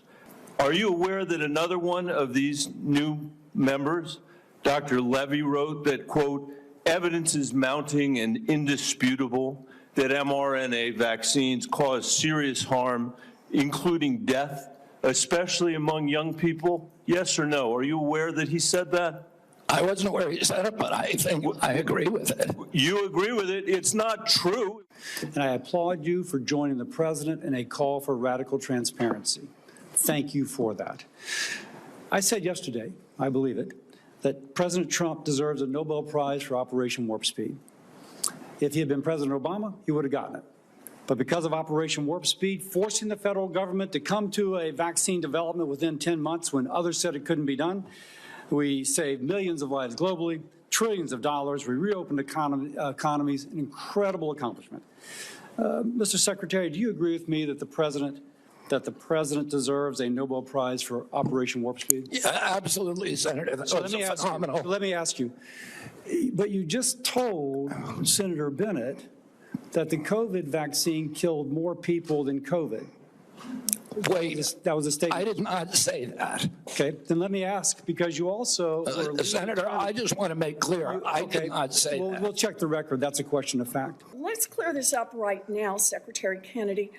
Are you aware that another one of these new members, Dr. Levy, wrote that, quote, evidence is mounting and indisputable that mRNA vaccines cause serious harm, including death, especially among young people? Yes or no? Are you aware that he said that? I wasn't aware he said it, but I think I agree with it. You agree with it? It's not true. And I applaud you for joining the president in a call for radical transparency. Thank you for that. I said yesterday, I believe it, that President Trump deserves a Nobel Prize for Operation Warp Speed. If he had been President Obama, he would have gotten it. But because of Operation Warp Speed, forcing the federal government to come to a vaccine development within 10 months when others said it couldn't be done, we saved millions of lives globally, trillions of dollars. We reopened economies, an incredible accomplishment. Mr. Secretary, do you agree with me that the president that the president deserves a Nobel Prize for Operation Warp Speed? Yeah, absolutely, Senator. That was phenomenal. Let me ask you, but you just told Senator Bennett that the COVID vaccine killed more people than COVID. Wait, That was a statement. I did not say that. Okay, then let me ask, because you also were Senator, I just want to make clear, I did not say that. We'll check the record. That's a question of fact. Let's clear this up right now, Secretary Kennedy.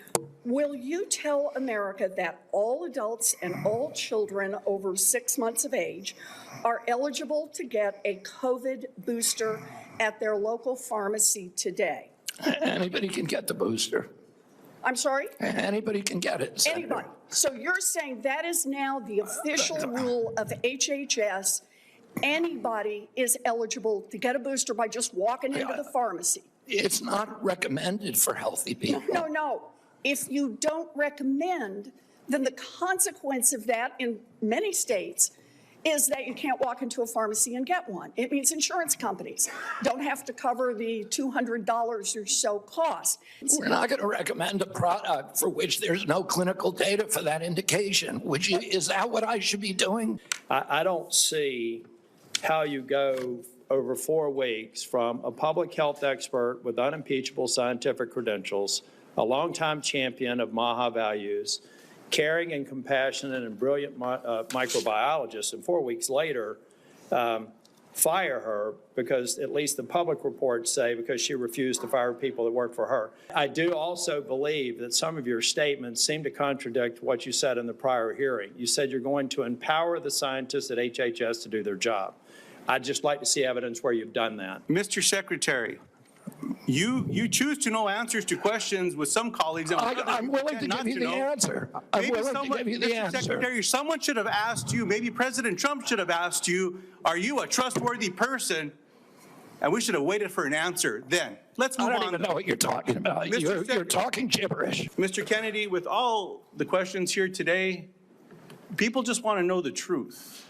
Will you tell America that all adults and all children over 6 months of age are eligible to get a COVID booster at their local pharmacy today? Anybody can get the booster. I'm sorry? Anybody can get it, Senator. Anybody. So you're saying that is now the official rule of HHS. Anybody is eligible to get a booster by just walking into the pharmacy. It's not recommended for healthy people. No. If you don't recommend, then the consequence of that in many states is that you can't walk into a pharmacy and get one. It means insurance companies don't have to cover the $200 or so cost. We're not going to recommend a product for which there's no clinical data for that indication. Is that what I should be doing? I don't see how you go over 4 weeks from a public health expert with unimpeachable scientific credentials, a longtime champion of MAHA values, caring and compassionate and brilliant microbiologist, and 4 weeks later, fire her because at least the public reports say because she refused to fire people that work for her. I do also believe that some of your statements seem to contradict what you said in the prior hearing. You said you're going to empower the scientists at HHS to do their job. I'd just like to see evidence where you've done that. Mr. Secretary, you choose to know answers to questions with some colleagues. And I'm willing to give you the answer. I'm willing to give you the answer. Mr. Secretary, someone should have asked you, maybe President Trump should have asked you, are you a trustworthy person? And we should have waited for an answer then. Let's move on. I don't even know what you're talking about. You're talking gibberish. Mr. Kennedy, with all the questions here today, people just want to know the truth.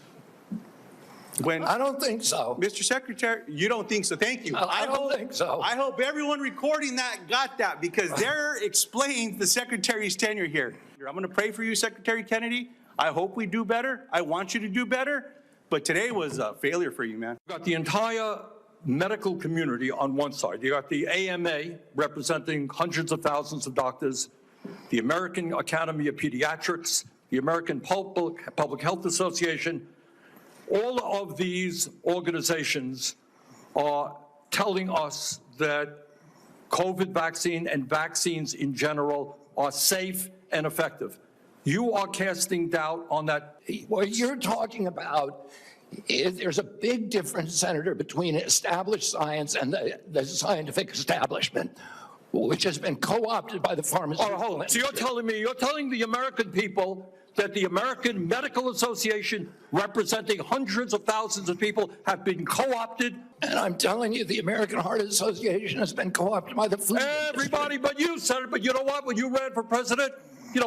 I don't think so. Mr. Secretary, you don't think so. Thank you. I don't think so. I hope everyone recording that got that because there explains the Secretary's tenure here. I'm going to pray for you, Secretary Kennedy. I hope we do better. I want you to do better. But today was a failure for you, man. You've got the entire medical community on one side. You got the AMA representing hundreds of thousands of doctors, the American Academy of Pediatrics, the American Public Health Association. All of these organizations are telling us that COVID vaccine and vaccines in general are safe and effective. You are casting doubt on that. What you're talking about is there's a big difference, Senator, between established science and the scientific establishment, which has been co-opted by the pharmaceutical industry. So you're telling the American people that the American Medical Association, representing hundreds of thousands of people, have been co-opted? And I'm telling you, the American Heart Association has been co-opted by the food Everybody industry. but you, Senator. But you know what? When you ran for president,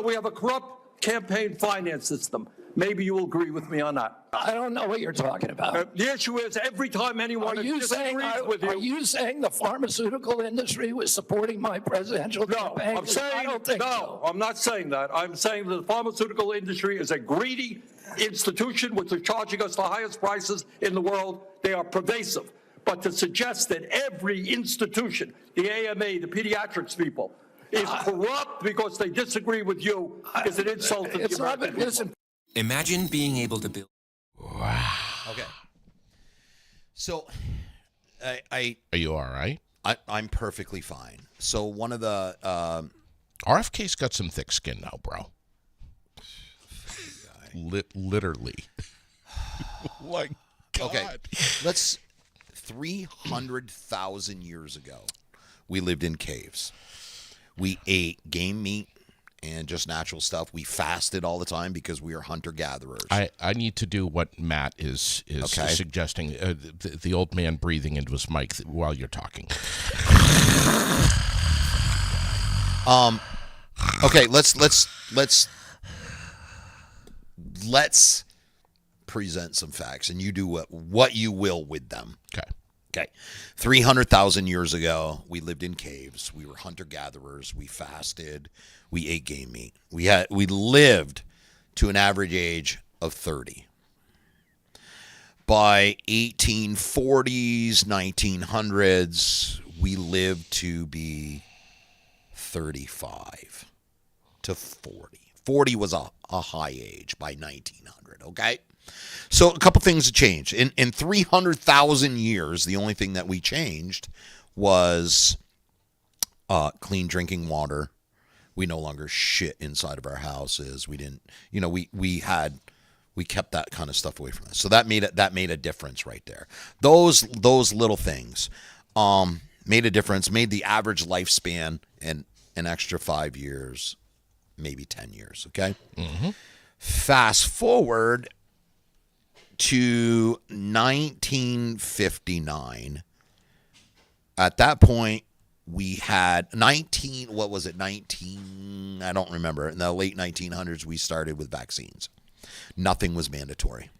we have a corrupt campaign finance system. Maybe you will agree with me on that. I don't know what you're talking about. The issue is every time anyone disagrees with you. Are you saying the pharmaceutical industry was supporting my presidential campaign? I'm saying, I don't think so. I'm not saying that. I'm saying that the pharmaceutical industry is a greedy institution which is charging us the highest prices in the world. They are pervasive. But to suggest that every institution, the AMA, the pediatrics people, is corrupt because they disagree with you is an insult to the American people. Listen. Imagine being able to build. Wow. Okay. So, are you all right? I'm perfectly fine. So one of the RFK's got some thick skin now, bro. Literally. My God. Okay. 300,000 years ago, we lived in caves. We ate game meat and just natural stuff. We fasted all the time because we are hunter-gatherers. I need to do what Matt is suggesting, the old man breathing into his mic while you're talking. Okay, let's present some facts, and you do what you will with them. Okay. Okay. 300,000 years ago, we lived in caves. We were hunter-gatherers. We fasted. We ate game meat. We lived to an average age of 30. By 1840s, 1900s, we lived to be 35 to 40. 40 was a high age by 1900, okay? So a couple things have changed. In 300,000 years, the only thing that we changed was clean drinking water. We no longer shit inside of our houses. We didn't, we kept that kind of stuff away from us. So that made a difference right there. Those little things made a difference, made the average lifespan an extra 5 years, maybe 10 years, okay? Mm-hmm. Fast forward to 1959. At that point, we had I don't remember. In the late 1900s, we started with vaccines. Nothing was mandatory.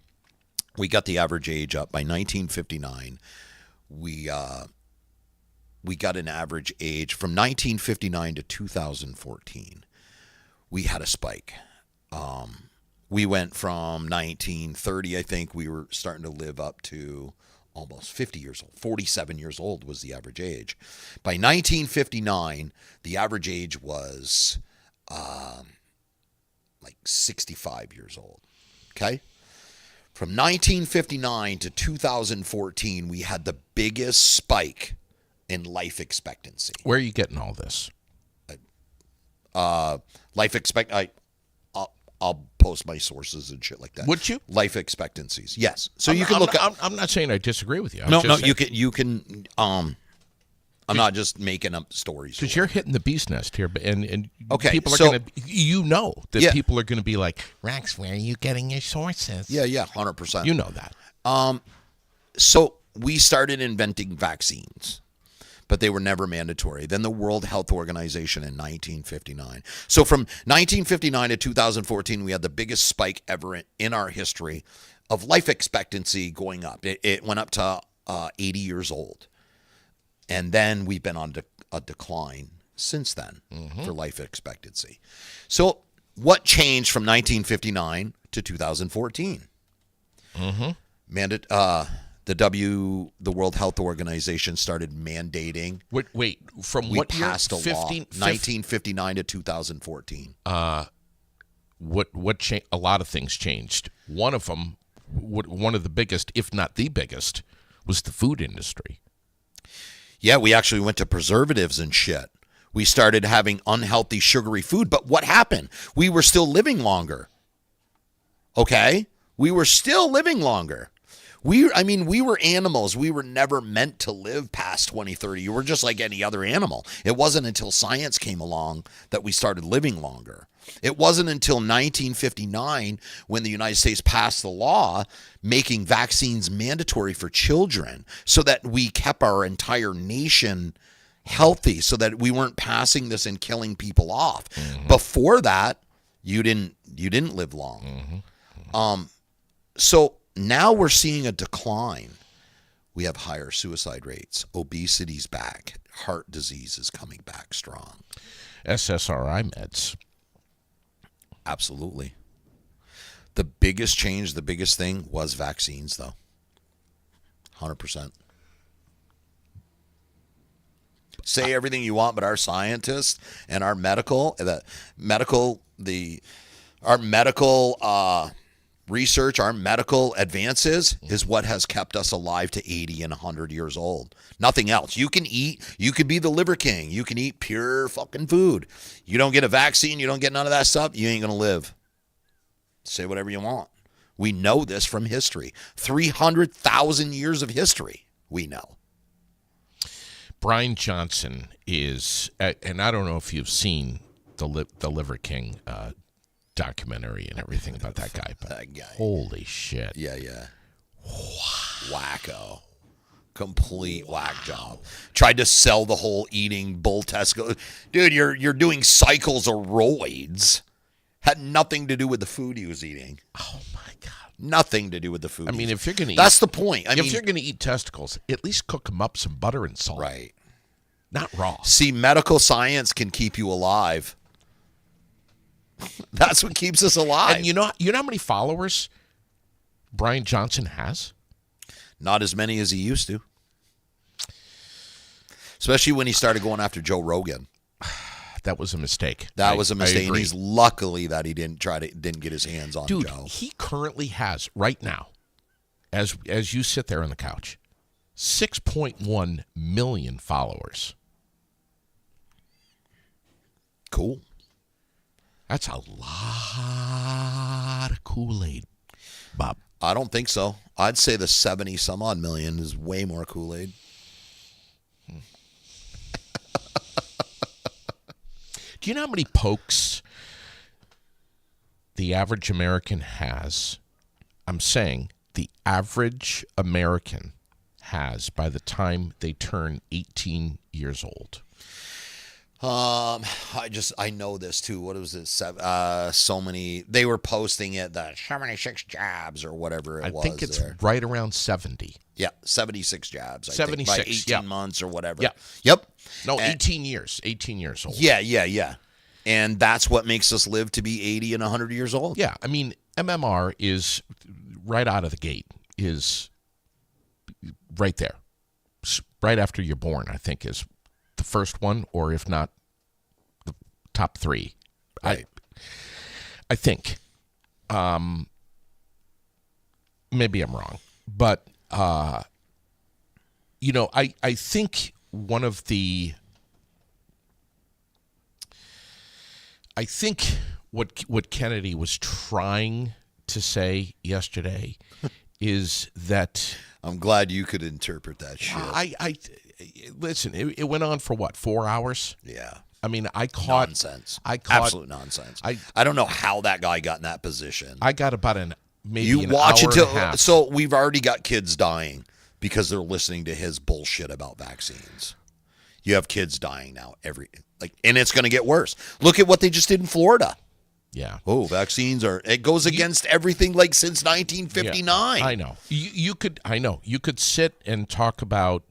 We got the average age up. By 1959, we got an average age from 1959 to 2014. We had a spike. We went from 1930, I think, we were starting to live up to almost 50 years old. 47 years old was the average age. By 1959, the average age was like 65 years old. Okay? From 1959 to 2014, we had the biggest spike in life expectancy. Where are you getting all this? I'll post my sources and shit like that. Would you? Life expectancies, yes. So you can look up. I'm not saying I disagree with you. No, you can. I'm not just making up stories. Because you're hitting the bee's nest here, and okay, people are going to. People are going to be like, Rex, where are you getting your sources? Yeah, 100%. You know that. So we started inventing vaccines, but they were never mandatory. Then the World Health Organization in 1959. So from 1959 to 2014, we had the biggest spike ever in our history of life expectancy going up. It went up to 80 years old. And then we've been on a decline since then for life expectancy. So what changed from 1959 to 2014? The World Health Organization started mandating. Wait, from we what year? passed a law, 1959 to 2014. What changed? A lot of things changed. One of them, one of the biggest, if not the biggest, was the food industry. Yeah, we actually went to preservatives and shit. We started having unhealthy, sugary food. But what happened? We were still living longer. Okay? We were still living longer. We were animals. We were never meant to live past 2030. You were just like any other animal. It wasn't until science came along that we started living longer. It wasn't until 1959 when the United States passed the law making vaccines mandatory for children so that we kept our entire nation healthy, so that we weren't passing this and killing people off. Before that, you didn't live long. So now we're seeing a decline. We have higher suicide rates. Obesity's back. Heart disease is coming back strong. SSRI meds. Absolutely. The biggest change, the biggest thing was vaccines, though. 100%. Say everything you want, but our scientists and our medical research, our medical advances is what has kept us alive to 80 and 100 years old. Nothing else. You can eat, you could be the liver king. You can eat pure fucking food. You don't get a vaccine, you don't get none of that stuff, you ain't going to live. Say whatever you want. We know this from history. 300,000 years of history, we know. Brian Johnson is, and I don't know if you've seen the Liver King documentary and everything about that guy, but that guy. Holy shit. Yeah. Wacko. Complete whack job. Tried to sell the whole eating bull test. Dude, you're doing cycles of roids. Had nothing to do with the food he was eating. Oh my God. Nothing to do with the food. I mean, if you're going to that's the point. if you're going to eat testicles, at least cook them up some butter and salt. Right. Not raw. See, medical science can keep you alive. That's what keeps us alive. And you know how many followers Brian Johnson has? Not as many as he used to. Especially when he started going after Joe Rogan. That was a mistake. That was a I mistake. And agree. he's luckily that he didn't get his hands on Dude, Joe. he currently has right now, as you sit there on the couch, 6.1 million followers. Cool. That's a lot of Kool-Aid, Bob. I don't think so. I'd say the 70 some odd million is way more Kool-Aid. Do you know how many pokes the average American has? I'm saying the average American has by the time they turn 18 years old. I know this too. What was it? So many. They were posting it. The 76 jabs or whatever it was. I think it's there. right around 70. Yeah, 76 jabs. I 76, think, by 18 yeah. months or whatever. Yeah. Yep. No, And- 18 years. 18 years old. Yeah. And that's what makes us live to be 80 and 100 years old. Yeah, I mean, MMR is right out of the gate, is right there. Right after you're born, I think, is the first one, or if not, the top three. Right. I think. Maybe I'm wrong. But, I think one of the... I think what Kennedy was trying to say yesterday is that I'm glad you could interpret that shit. Listen. It went on for what, 4 hours? Yeah. I mean, I caught nonsense. absolute nonsense. I don't know how that guy got in that position. I got about maybe you an watch hour it and till a half. so we've already got kids dying because they're listening to his bullshit about vaccines. You have kids dying now and it's going to get worse. Look at what they just did in Florida. Yeah. Oh, vaccines it goes against everything like since 1959. Yeah, I know. You could sit and talk about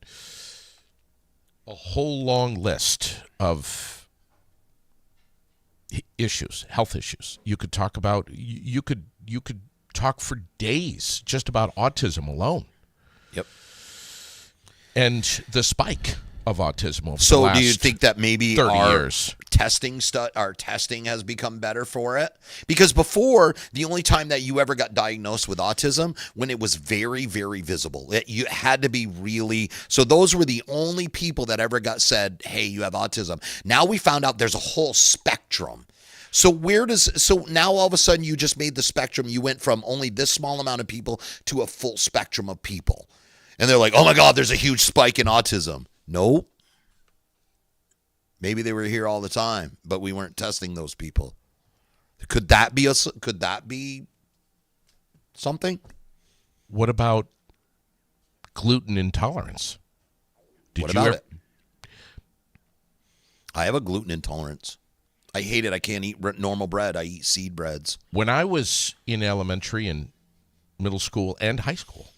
a whole long list of issues, health issues. You could talk about you could talk for days just about autism alone. Yep. And the spike of autism over the So last do you think that maybe 30 our years. our testing has become better for it? Because before, the only time that you ever got diagnosed with autism when it was very, very visible. You had to be really, so those were the only people that ever got said, hey, you have autism. Now we found out there's a whole spectrum. So now all of a sudden you just made the spectrum, you went from only this small amount of people to a full spectrum of people. And they're like, oh my God, there's a huge spike in autism. Nope. Maybe they were here all the time, but we weren't testing those people. Could that be something? What about gluten intolerance? What about it? I have a gluten intolerance. I hate it. I can't eat normal bread. I eat seed breads. When I was in elementary and middle school and high school,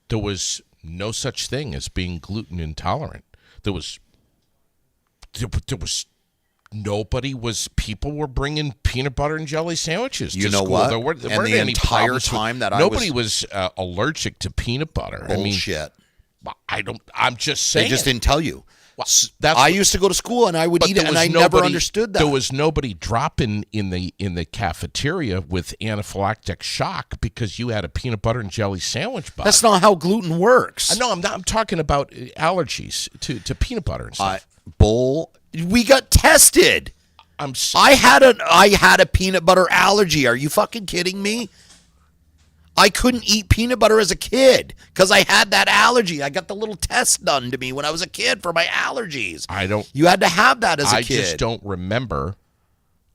there was no such thing as being gluten intolerant. There was people were bringing peanut butter and jelly sandwiches You to know school. what? There And weren't the any entire problems time that nobody was allergic to peanut butter. Bullshit. I'm just saying. They just didn't tell you. Well, I used to go to school and I would eat it, and I never understood that. There was nobody dropping in the cafeteria with anaphylactic shock because you had a peanut butter and jelly sandwich. Bud. That's not how gluten works. No, I'm not. I'm talking about allergies to peanut butter and stuff. We got tested. I had a peanut butter allergy. Are you fucking kidding me? I couldn't eat peanut butter as a kid because I had that allergy. I got the little test done to me when I was a kid for my allergies. You had to have that as a kid. I just don't remember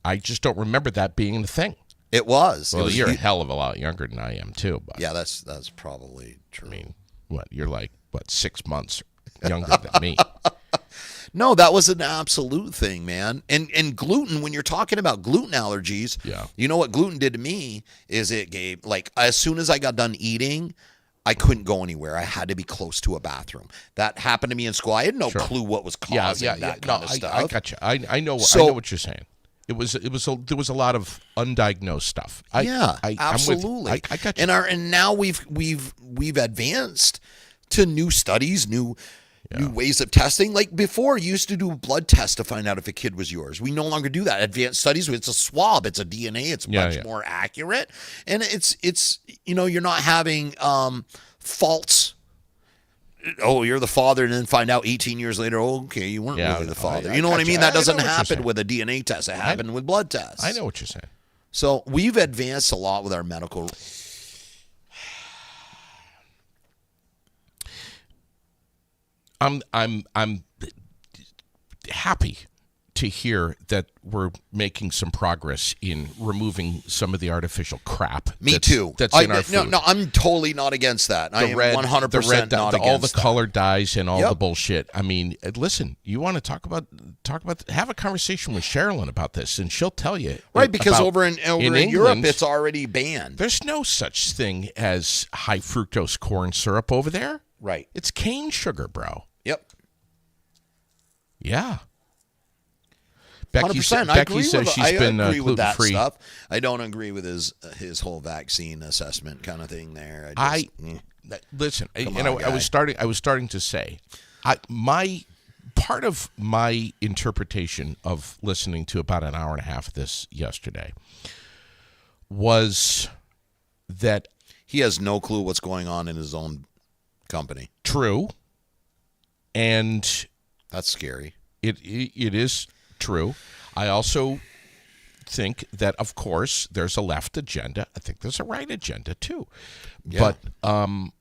that being the thing. It was. Well, you're a hell of a lot younger than I am too. But yeah, that's probably true. I mean, you're like 6 months younger than me. No, that was an absolute thing, man. And gluten, when you're talking about gluten allergies, you know what gluten did to me is it gave, like, as soon as I got done eating, I couldn't go anywhere. I had to be close to a bathroom. That happened to me in school. I had no clue what was causing that kind of stuff. I got you. I know what you're saying. There was a lot of undiagnosed stuff. Absolutely. I got you. And now we've advanced to new studies, new ways of testing. Like before, you used to do a blood test to find out if a kid was yours. We no longer do that. Advanced studies, it's a swab, it's a DNA, it's much more accurate, and it's you're not having false. Oh, you're the father, and then find out 18 years later, okay, you weren't really the father. You know what I mean? That doesn't happen with a DNA test. It happened with blood tests. I know what you're saying. So we've advanced a lot with our medical. I'm happy to hear that we're making some progress in removing some of the artificial crap. Me too. That's in our food. No, I'm totally not against that. I am 100% not against all the color dyes and all the bullshit. I mean, listen, you want to talk about have a conversation with Sherilyn about this, and she'll tell you. Right, because over in England, Europe, it's already banned. There's no such thing as high fructose corn syrup over there. Right. It's cane sugar, bro. Yep. Yeah. 100%. Becky says she's been agree with that gluten-free. stuff. I don't agree with his whole vaccine assessment kind of thing there. Listen. I was starting to say, my part of my interpretation of listening to about an hour and a half of this yesterday was that he has no clue what's going on in his own company. True, and that's scary. It is true. I also think that, of course, there's a left agenda. I think there's a right agenda too. Yeah. But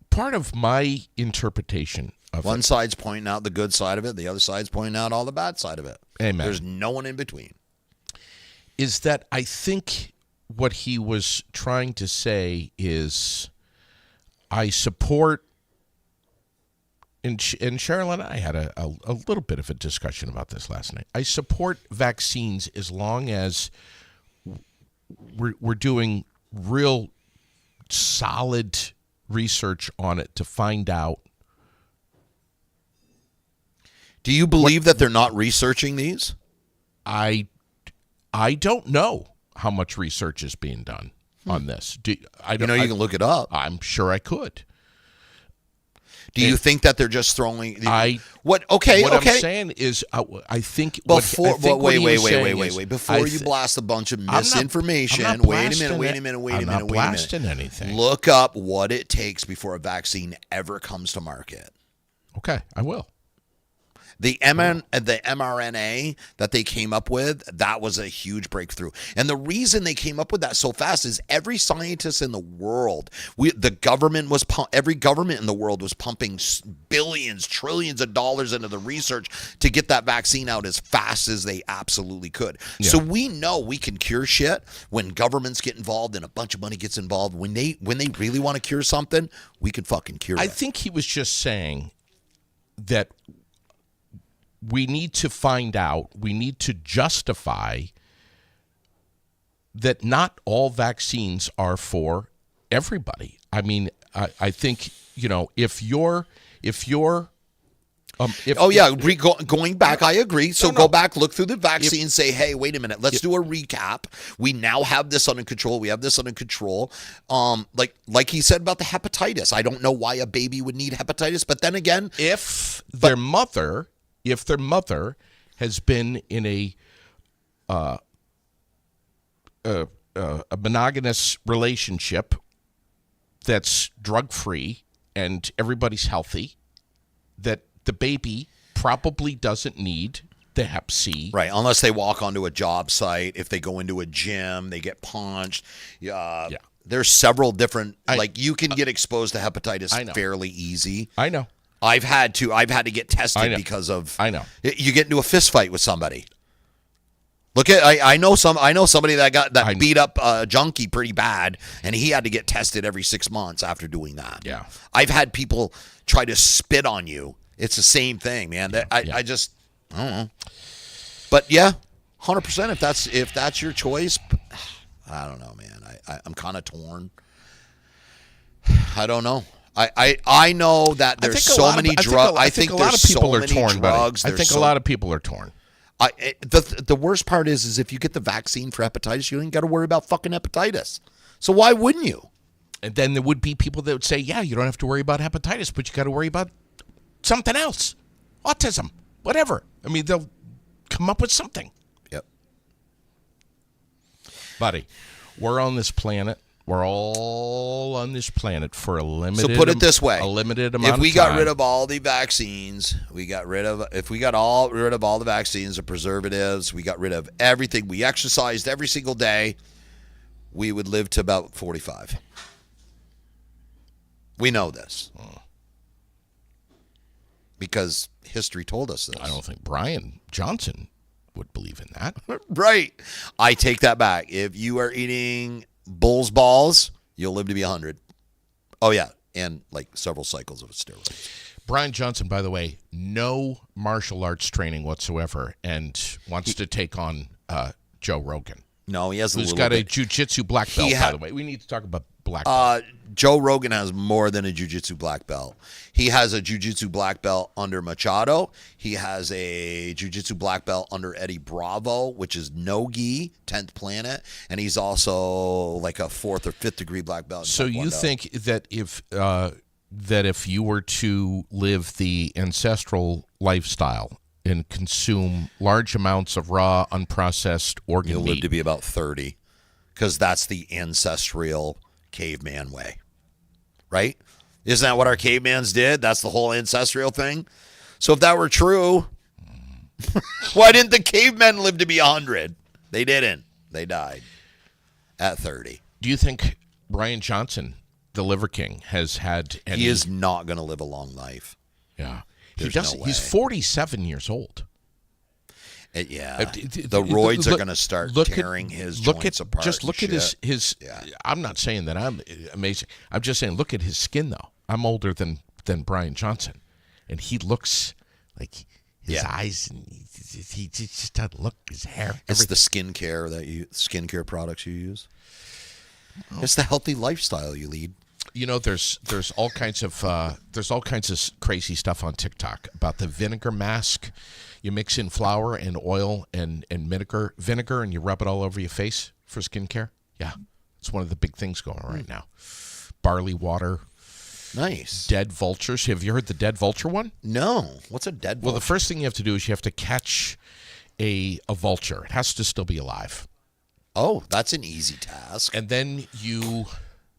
part of my interpretation of one side's pointing out the good side of it, the other side's pointing out all the bad side of it. Amen. There's no one in between. Is that I think what he was trying to say is I support. And Sherilyn and I had a little bit of a discussion about this last night. I support vaccines as long as we're doing real solid research on it to find out. Do you believe that they're not researching these? I don't know how much research is being done on this. You can look it up. I'm sure I could. Do you think that they're just throwing? What I'm saying is, I think. Wait. Before you blast a bunch of misinformation, wait a minute. I'm not blasting anything. Look up what it takes before a vaccine ever comes to market. Okay, I will. The mRNA that they came up with, that was a huge breakthrough. And the reason they came up with that so fast is every scientist in the world, every government in the world was pumping billions, trillions of dollars into the research to get that vaccine out as fast as they absolutely could. Yeah. So we know we can cure shit when governments get involved and a bunch of money gets involved. When they really want to cure something, we can fucking cure it. I think he was just saying that we need to find out, we need to justify that not all vaccines are for everybody. I mean, I think, if you're going back, I agree. So go back, look through the vaccine, say, hey, wait a minute, let's do a recap. We now have this under control. We have this under control. Like he said about the hepatitis. I don't know why a baby would need hepatitis, but then again, if their mother has been in a monogamous relationship that's drug-free and everybody's healthy, that the baby probably doesn't need the hep C. Right, unless they walk onto a job site. If they go into a gym, they get punched. There's several different, you can get exposed to hepatitis fairly easy. I know. I've had to get tested because of. I know. You get into a fist fight with somebody. Look at I know somebody that beat up a junkie pretty bad, and he had to get tested every 6 months after doing that. Yeah. I've had people try to spit on you It's the same thing, man. I don't know. But yeah, 100%. If that's your choice, I don't know, man. I'm kind of torn. I don't know. I know that there's so many drugs. I think a lot of people are torn. I think a lot of people are torn. The worst part is if you get the vaccine for hepatitis, you ain't got to worry about fucking hepatitis. So why wouldn't you? And then there would be people that would say, yeah, you don't have to worry about hepatitis, but you got to worry about something else. Autism, whatever. I mean, they'll come up with something. Yep. Buddy, we're on this planet. We're all on this planet for a limited. So put it this way: a limited amount. If we of time. got rid of all the vaccines, if we got rid of all the vaccines, the preservatives, we got rid of everything. We exercised every single day. We would live to about 45. We know this because history told us this. I don't think Brian Johnson would believe in that. Right. I take that back. If you are eating bull's balls, you'll live to be 100. Oh, yeah. And like several cycles of steroids. Brian Johnson, by the way, no martial arts training whatsoever and wants to take on Joe Rogan. No, he has who's got a jiu-jitsu black belt, by the way. We need to talk about black belt. Joe Rogan has more than a jiu-jitsu black belt. He has a jiu-jitsu black belt under Machado. He has a jiu-jitsu black belt under Eddie Bravo, which is no-gi, 10th Planet. And he's also like a 4th or 5th degree black belt. So you think that if you were to live the ancestral lifestyle and consume large amounts of raw, unprocessed organ you'll meat, live to be about 30, because that's the ancestral caveman way, right? Isn't that what our cavemans did? That's the whole ancestral thing. So if that were true, why didn't the cavemen live to be 100? They didn't. They died at 30. Do you think Brian Johnson, the Liver King, has had any... He is not going to live a long life. Yeah. There's he does. no way. He's 47 years old. Yeah. The roids are going to start tearing his joints apart. Just look at his Yeah. I'm not saying that I'm amazing. I'm just saying look at his skin, though. I'm older than Brian Johnson. And he looks like his eyes, and he just doesn't look, his hair. It's the skincare products you use. It's the healthy lifestyle you lead. You know, there's all kinds of crazy stuff on TikTok about the vinegar mask. You mix in flour and oil and vinegar, and you rub it all over your face for skincare. Yeah, it's one of the big things going on right now. Barley water. Nice. Dead vultures. Have you heard the dead vulture one? No. What's a dead vulture? Well, the first thing you have to do is you have to catch a vulture. It has to still be alive. Oh, that's an easy task. And then you...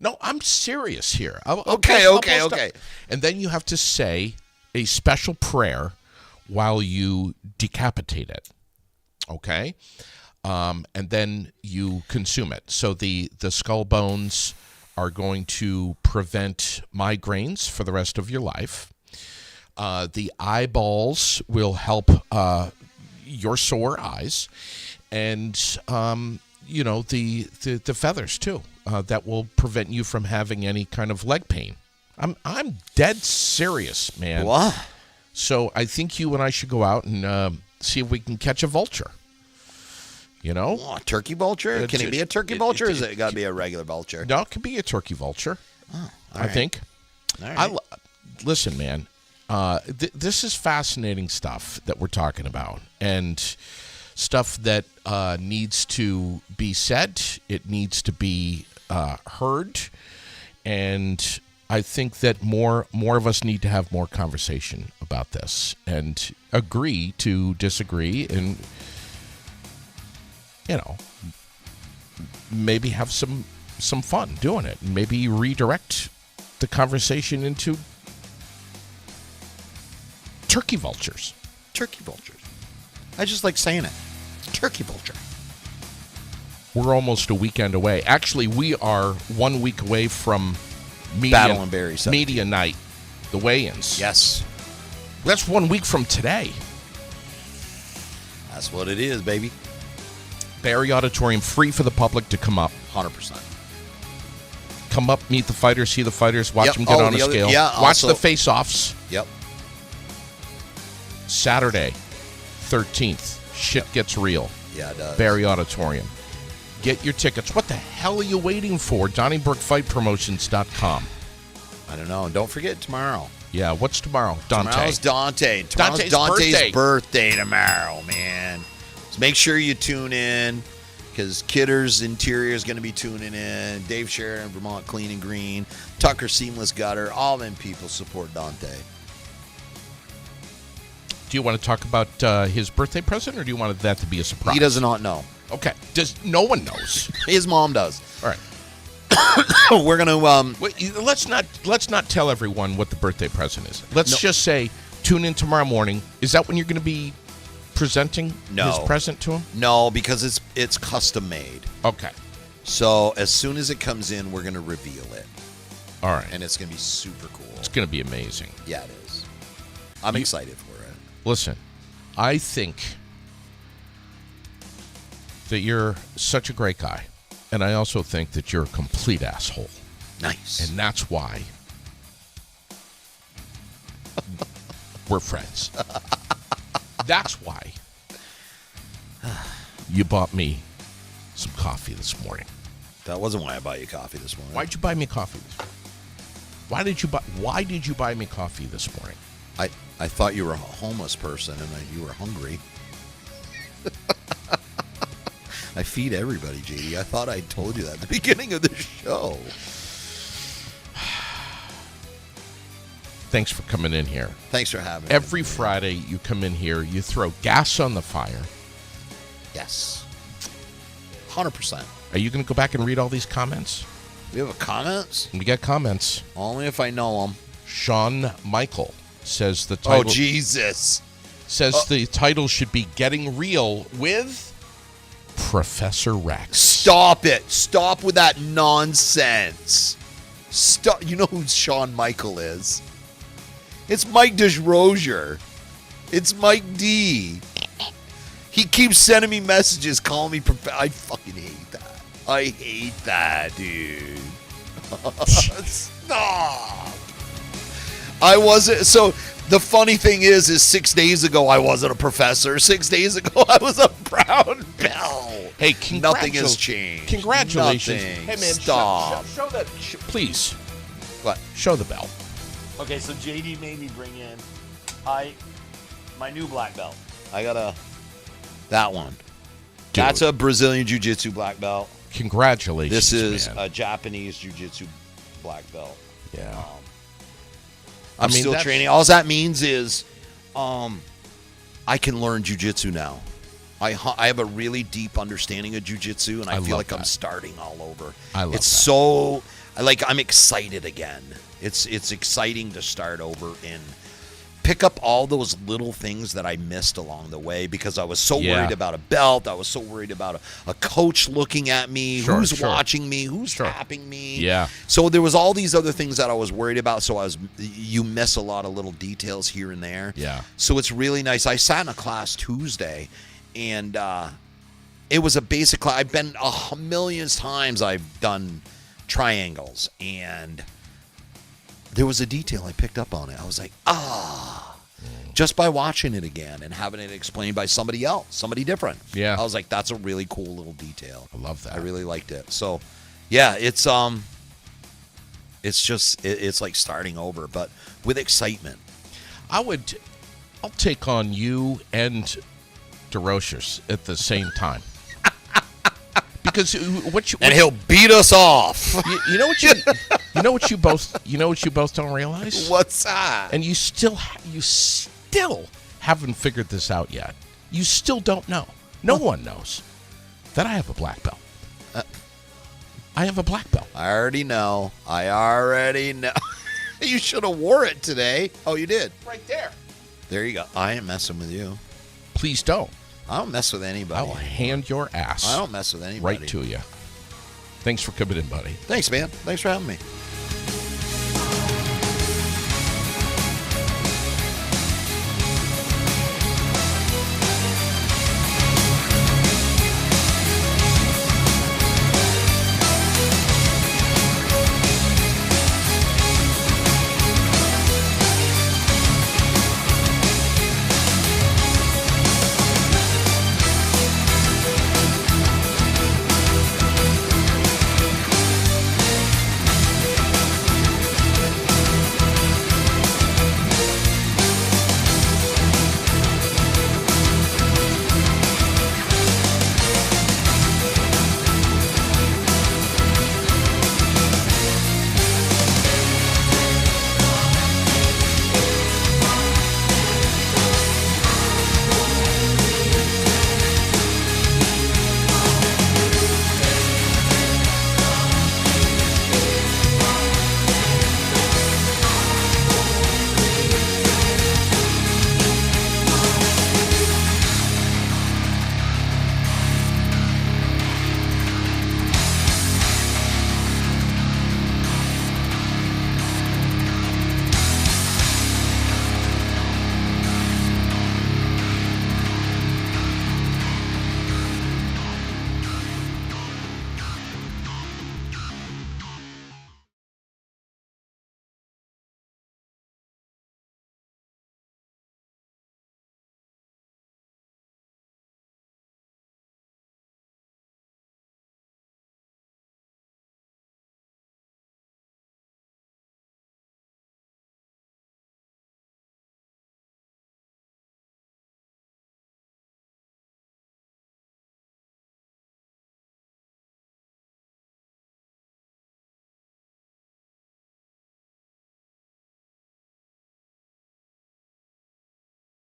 No, I'm serious here. Okay. And then you have to say a special prayer while you decapitate it. Okay? And then you consume it. So the skull bones are going to prevent migraines for the rest of your life. The eyeballs will help your sore eyes. And, the feathers, too. That will prevent you from having any kind of leg pain. I'm dead serious, man. What? So I think you and I should go out and see if we can catch a vulture. You know? Oh, a turkey vulture? Can it be a turkey vulture, or is it got to be a regular vulture? No, it can be a turkey vulture. Oh, I think. All right. Listen, man. This is fascinating stuff that we're talking about, and stuff that needs to be said. It needs to be heard, and I think that more of us need to have more conversation about this and agree to disagree, and maybe have some fun doing it, and maybe redirect the conversation into turkey vultures. Turkey vultures. I just like saying it. Turkey vulture. We're almost a weekend away. Actually, we are 1 week away from Battle and Barrie media night, the weigh-ins. Yes. That's 1 week from today. That's what it is, baby. Barrie Auditorium, free for the public to come up. 100%. Come up, meet the fighters, see the fighters, watch them get on a scale. Yeah, watch the face-offs. Yep. Saturday, 13th. Shit gets real. Yeah, it does. Barrie Auditorium. Get your tickets. What the hell are you waiting for? DonnybrookFightPromotions.com. I don't know. And don't forget tomorrow. Yeah, what's tomorrow? Dante. Tomorrow's Dante. Dante's Dante's birthday tomorrow, man. So make sure you tune in because Kidder's Interior is going to be tuning in. Dave Sheridan, Vermont Clean and Green. Tucker Seamless Gutter. All them people support Dante. Do you want to talk about his birthday present, or do you want that to be a surprise? He does not know. Okay. No one knows. His mom does. All right. We're gonna Wait, let's not tell everyone what the birthday present is. Let's just say tune in tomorrow morning. Is that when you're going to be presenting his present to him? No, because it's custom made. Okay. So as soon as it comes in, we're gonna reveal it. All right. And it's gonna be super cool. It's going to be amazing. Yeah, it is. I'm excited for it. Listen, I think that you're such a great guy. And I also think that you're a complete asshole. Nice. And that's why we're friends. That's why you bought me some coffee this morning. That wasn't why I bought you coffee this morning. Why'd you buy me coffee this morning? Why did you buy me coffee this morning? I thought you were a homeless person and you were hungry. I feed everybody, JD. I thought I told you that at the beginning of the show. Thanks for coming in here. Thanks for having me. Every Friday you come in here, you throw gas on the fire. Yes. 100%. Are you going to go back and read all these comments? We have comments? We got comments. Only if I know them. Sean Michael says the title. Oh, Jesus. Says the title should be Getting Real with Professor Rex. Stop it. Stop with that nonsense. Stop. You know who Sean Michael is? It's Mike DeRozier. It's Mike D. He keeps sending me messages calling me I fucking hate that. I hate that, dude. Stop. I wasn't. So the funny thing is 6 days ago I wasn't a professor. 6 days ago I was a brown belt. Hey, nothing has changed. Congratulations. Nothing. Hey, man, stop. Show that. Please. What? Show the belt. Okay, so JD made me bring in my new black belt. I got that one. Dude. That's a Brazilian Jiu-Jitsu black belt. Congratulations. This is man. a Japanese Jiu-Jitsu black belt. Yeah. I'm still training. All that means is I can learn jiu-jitsu now. I have a really deep understanding of jiu-jitsu, and I feel like I'm starting all over. I love it's that. so I'm excited again. It's exciting to start over and pick up all those little things that I missed along the way because I was so worried about a belt. I was so worried about a coach looking at me, who's watching me, who's tapping me. Yeah. So there was all these other things that I was worried about. So you miss a lot of little details here and there. Yeah. So it's really nice. I sat in a class Tuesday, and it was a basic class. I've been a million times. I've done triangles, and there was a detail I picked up on it. I was like, just by watching it again and having it explained by somebody else, somebody different. Yeah. I was like, that's a really cool little detail. I love that. I really liked it. So, yeah, it's like starting over, but with excitement. I'll take on you and DeRozier at the same time. Because and he'll beat us off. You know what you both don't realize? What's that? And you still haven't figured this out yet. You still don't know. No one knows that I have a black belt. I have a black belt. I already know. You should have wore it today. Oh, you did. Right there. There you go. I ain't messing with you. Please don't. I don't mess with anybody. I will hand your ass. I don't mess with anybody. Right to you. Thanks for coming in, buddy. Thanks, man. Thanks for having me.